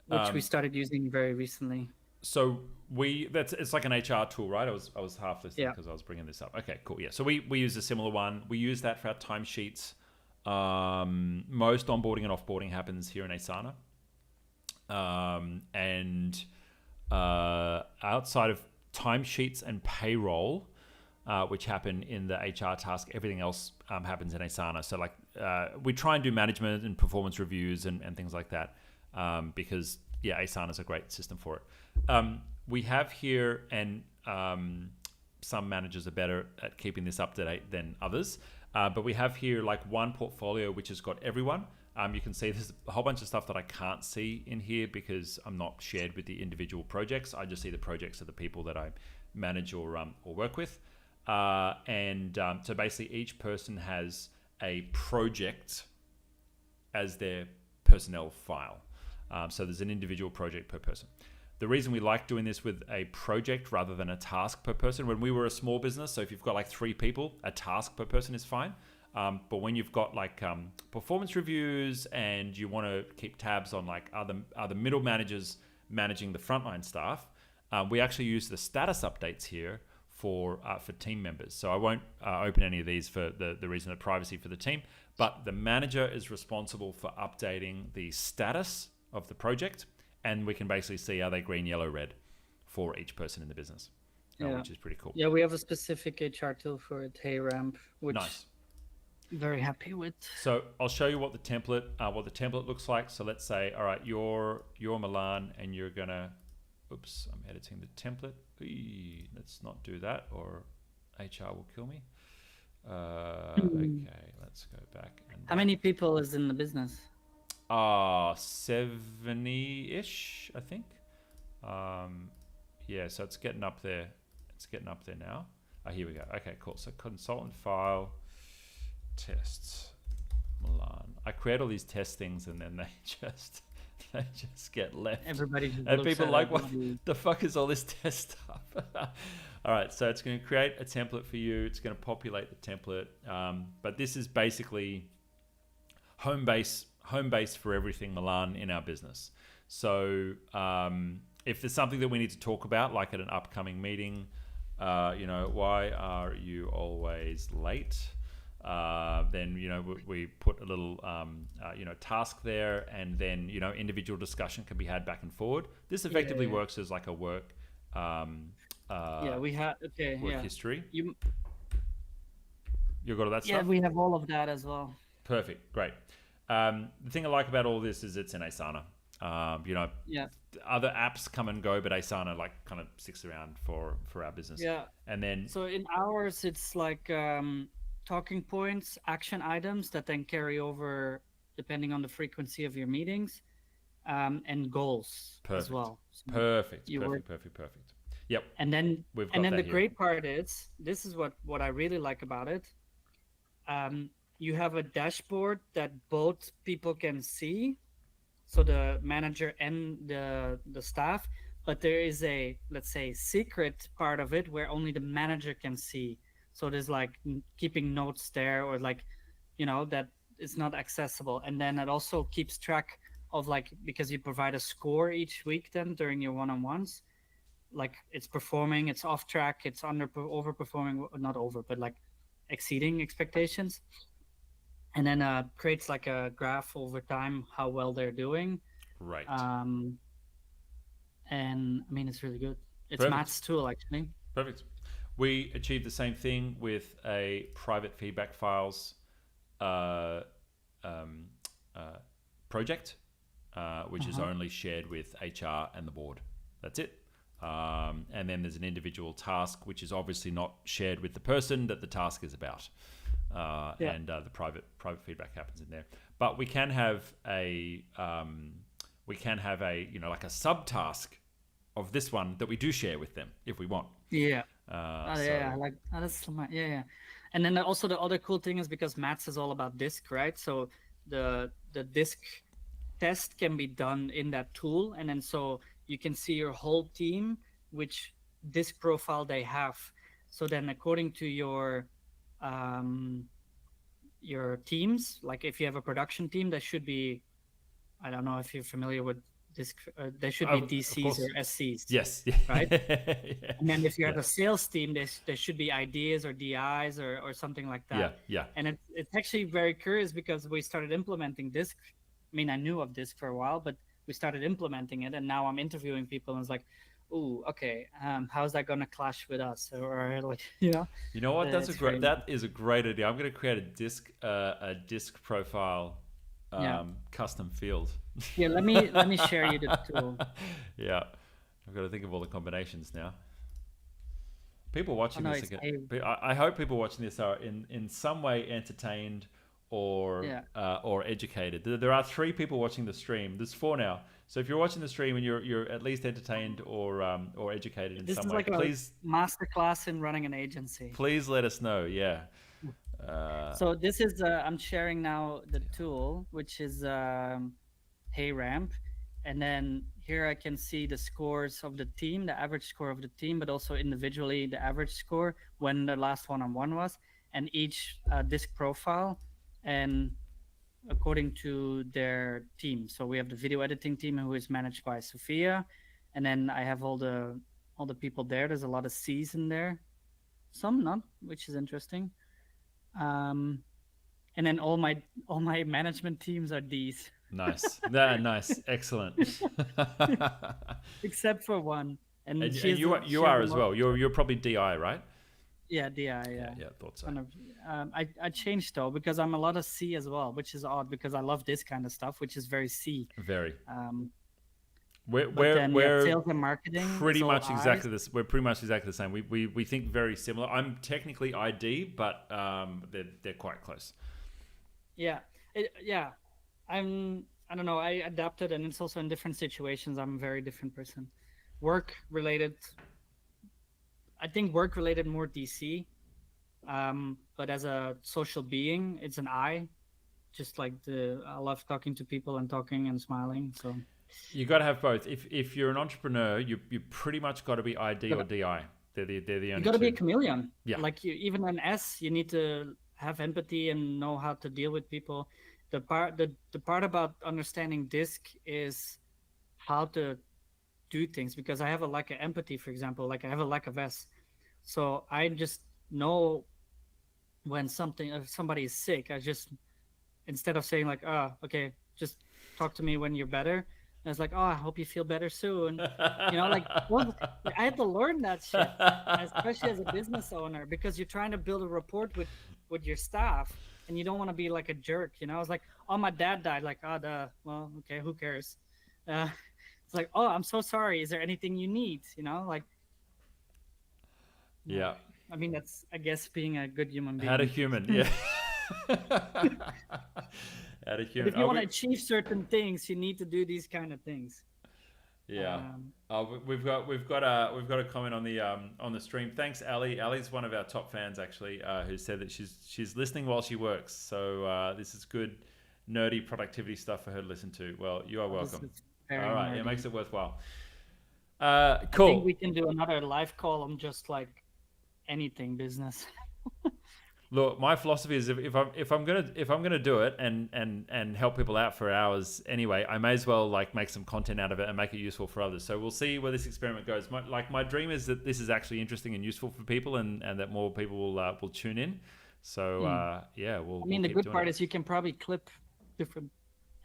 which we started using very recently. So it's like an HR tool, right? I was half listening because I was bringing this up. Okay, cool. Yeah. So we use a similar one. We use that for our timesheets. Most onboarding and offboarding happens here in Asana. And outside of timesheets and payroll, which happen in the HR task, everything else happens in Asana. So we try and do management and performance reviews and things like that because Asana is a great system for it. We have here, and some managers are better at keeping this up to date than others, but we have here like one portfolio which has got everyone. You can see there's a whole bunch of stuff that I can't see in here because I'm not shared with the individual projects. I just see the projects of the people that I manage or work with. So basically each person has a project as their personnel file. So there's an individual project per person. The reason we like doing this with a project rather than a task per person, when we were a small business, so if you've got like 3 people, a task per person is fine. But when you've got like performance reviews and you want to keep tabs on like other middle managers managing the frontline staff, we actually use the status updates here for team members. So I won't open any of these for the reason of privacy for the team, but the manager is responsible for updating the status of the project, and we can basically see are they green, yellow, red for each person in the business, which is pretty cool. Yeah, we have a specific HR tool for it, HeyRamp, which nice. Very happy with. So I'll show you what the template looks like. So let's say, all right, you're Milan, and you're gonna. Oops, I'm editing the template. Let's not do that, or HR will kill me. Okay, let's go back. How many people is in the business? 70-ish, I think. So it's getting up there. It's getting up there now. Here we go. Okay, cool. So consultant file. Tests Milan. I create all these test things and then they just get left. Everybody just and people are like, what the fuck is all this test stuff? All right, so it's going to create a template for you. It's going to populate the template. But this is basically home base for everything Milan in our business. So if there's something that we need to talk about, like at an upcoming meeting, why are you always late? Then we put a little task there, and then individual discussion can be had back and forward. This effectively works as like a work we have work history. You've got all that stuff? Yeah, we have all of that as well. Perfect, great. The thing I like about all this is it's in Asana. Other apps come and go, but Asana like kind of sticks around for our business. Yeah. And then so in ours it's like talking points, action items that then carry over depending on the frequency of your meetings, and goals as well. So perfect. Yep. And then the great part is, this is what I really like about it. You have a dashboard that both people can see, so the manager and the staff, but there is a, let's say, secret part of it where only the manager can see. So there's like keeping notes there, or like, that is not accessible. And then it also keeps track of, like, because you provide a score each week then during your one-on-ones, like it's performing, it's off track, it's overperforming, not over, but like exceeding expectations. and then creates like a graph over time how well they're doing. Right. Um, and I mean, it's really good. It's Perfect. Matt's tool actually. Perfect. We achieved the same thing with a private feedback files uh, um, uh, project, which is Uh-huh. only shared with HR and the board. That's it. And then there's an individual task, which is obviously not shared with the person that the task is about. Yeah. And the private feedback happens in there. But we can have a like a subtask of this one that we do share with them if we want. Yeah. So Yeah, like that's smart. Yeah, yeah. And then also the other cool thing is because Matt's is all about disk, right? So the disk test can be done in that tool, and then so you can see your whole team, which disk profile they have. So then according to um your teams, like if you have a production team, that should be, I don't know if you're familiar with disk, there should be of DCs course, or SCs, yes, right? yeah, And then if you have yeah, a sales team, there should be ideas or DIs or something like yeah, that. yeah. And it's actually very curious because we started implementing Disk. I mean, I knew of Disk for a while, but we started implementing it, and now I'm interviewing people, and it's like, "Ooh, okay, how's that gonna clash with us?" Or like, You know what? it's very That is a great idea. I'm going to create a disc profile yeah. custom field. Yeah, let me share you the tool. Yeah, I've got to think of all the combinations now. People Oh watching no, this it's again. a I hope people watching this are in some way entertained yeah. or educated. There are 3 people watching the stream. There's 4 now. So if you're watching the stream and you're at least entertained or educated in This some is way, like a master class in running an agency. please let us know. Yeah. Uh, So this is I'm sharing now the tool, which is HeyRamp, and then here I can see the scores of the team, the average score of the team, but also individually the average score when the last one-on-one was, and each disk profile, and according to their team. So we have the video editing team who is managed by Sophia, and then I have all the people there. There's a lot of C's in there, some not, which is interesting. Um, and then all my management teams are D's. nice. Nice. Excellent. Except for one, and And you she has are the as most. well. You're probably DI, right? Yeah, DI, Yeah, yeah. yeah, thought so. Kind of. I changed though because I'm a lot of C as well, which is odd because I love this kind of stuff, which is very C. Very. Um, We're but we're then yeah, we're sales and marketing is pretty all much I's. exactly this. We're pretty much exactly the same. We think very similar. I'm technically ID, but they're quite close. Yeah, yeah. I don't know. I adapted, and it's also in different situations. I'm a very different person. Work related, I think work related more DC. But as a social being, it's an I. Just like I love talking to people and talking and smiling. So You got to have both. If you're an entrepreneur, you pretty much got to be ID or you DI. They're the only got to be a two. chameleon. Yeah. Like even an S, you need to have empathy and know how to deal with people. The part about understanding disc is how to do things, because I have a lack of empathy, for example. Like I have a lack of S, so I just know when if somebody is sick. I just, instead of saying like, oh, okay, just talk to me when you're better. And it's like, oh, I hope you feel better soon. Like, well, I had to learn that shit, especially as a business owner, because you're trying to build a rapport with your staff, and you don't want to be like a jerk. It's like, oh, my dad died. Like, oh, duh. Well, okay, who cares? It's like, oh, I'm so sorry. Is there anything you need? Like, yeah. Yeah. I mean, that's, I guess, being a good human being. How to human, yeah. How to But human. if you want to achieve certain things, you need to do these kind of things. Yeah. Um, We've got a comment on the stream. Thanks, Ali. Ali's one of our top fans actually, who said that she's listening while she works. So this is good, nerdy productivity stuff for her to listen to. Well, you are this welcome. is very All right, it nerdy. makes it worthwhile. I think Cool. we can do another live call on just like anything business. Look, my philosophy is if I'm gonna do it and help people out for hours anyway, I may as well like make some content out of it and make it useful for others. So we'll see where this experiment goes. My dream is that this is actually interesting and useful for people, and that more people will tune in. So yeah, we'll. I mean, we'll the keep good doing part it. is you can probably clip different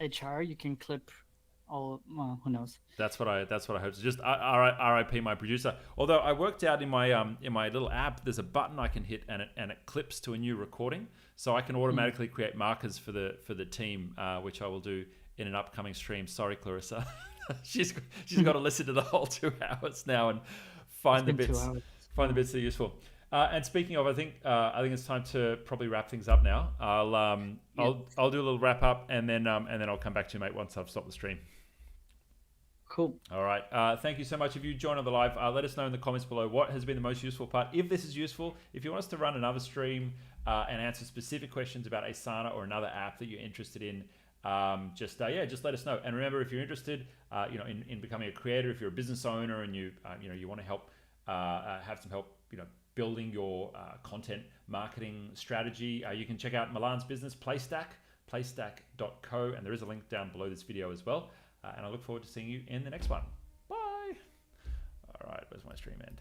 HR. You can clip all. Well, who knows? That's what I hope. So just RIP my producer. Although I worked out in my little app, there's a button I can hit and it clips to a new recording, so I can automatically create markers for the team, which I will do in an upcoming stream. Sorry, Clarissa, she's got to listen to the whole 2 hours now and find the Been 2 bits hours. that are useful. And speaking of, I think it's time to probably wrap things up now. I'll do a little wrap up and then I'll come back to you, mate, once I've stopped the stream. Cool. All right. Thank you so much. If you join on the live, let us know in the comments below what has been the most useful part. If this is useful, if you want us to run another stream and answer specific questions about Asana or another app that you're interested in, just let us know. And remember, if you're interested, in becoming a creator, if you're a business owner and you want to help, have some help, building your content marketing strategy, you can check out Milan's business, playstack.co, and there is a link down below this video as well. And I look forward to seeing you in the next one. Bye. All right, where's my stream end?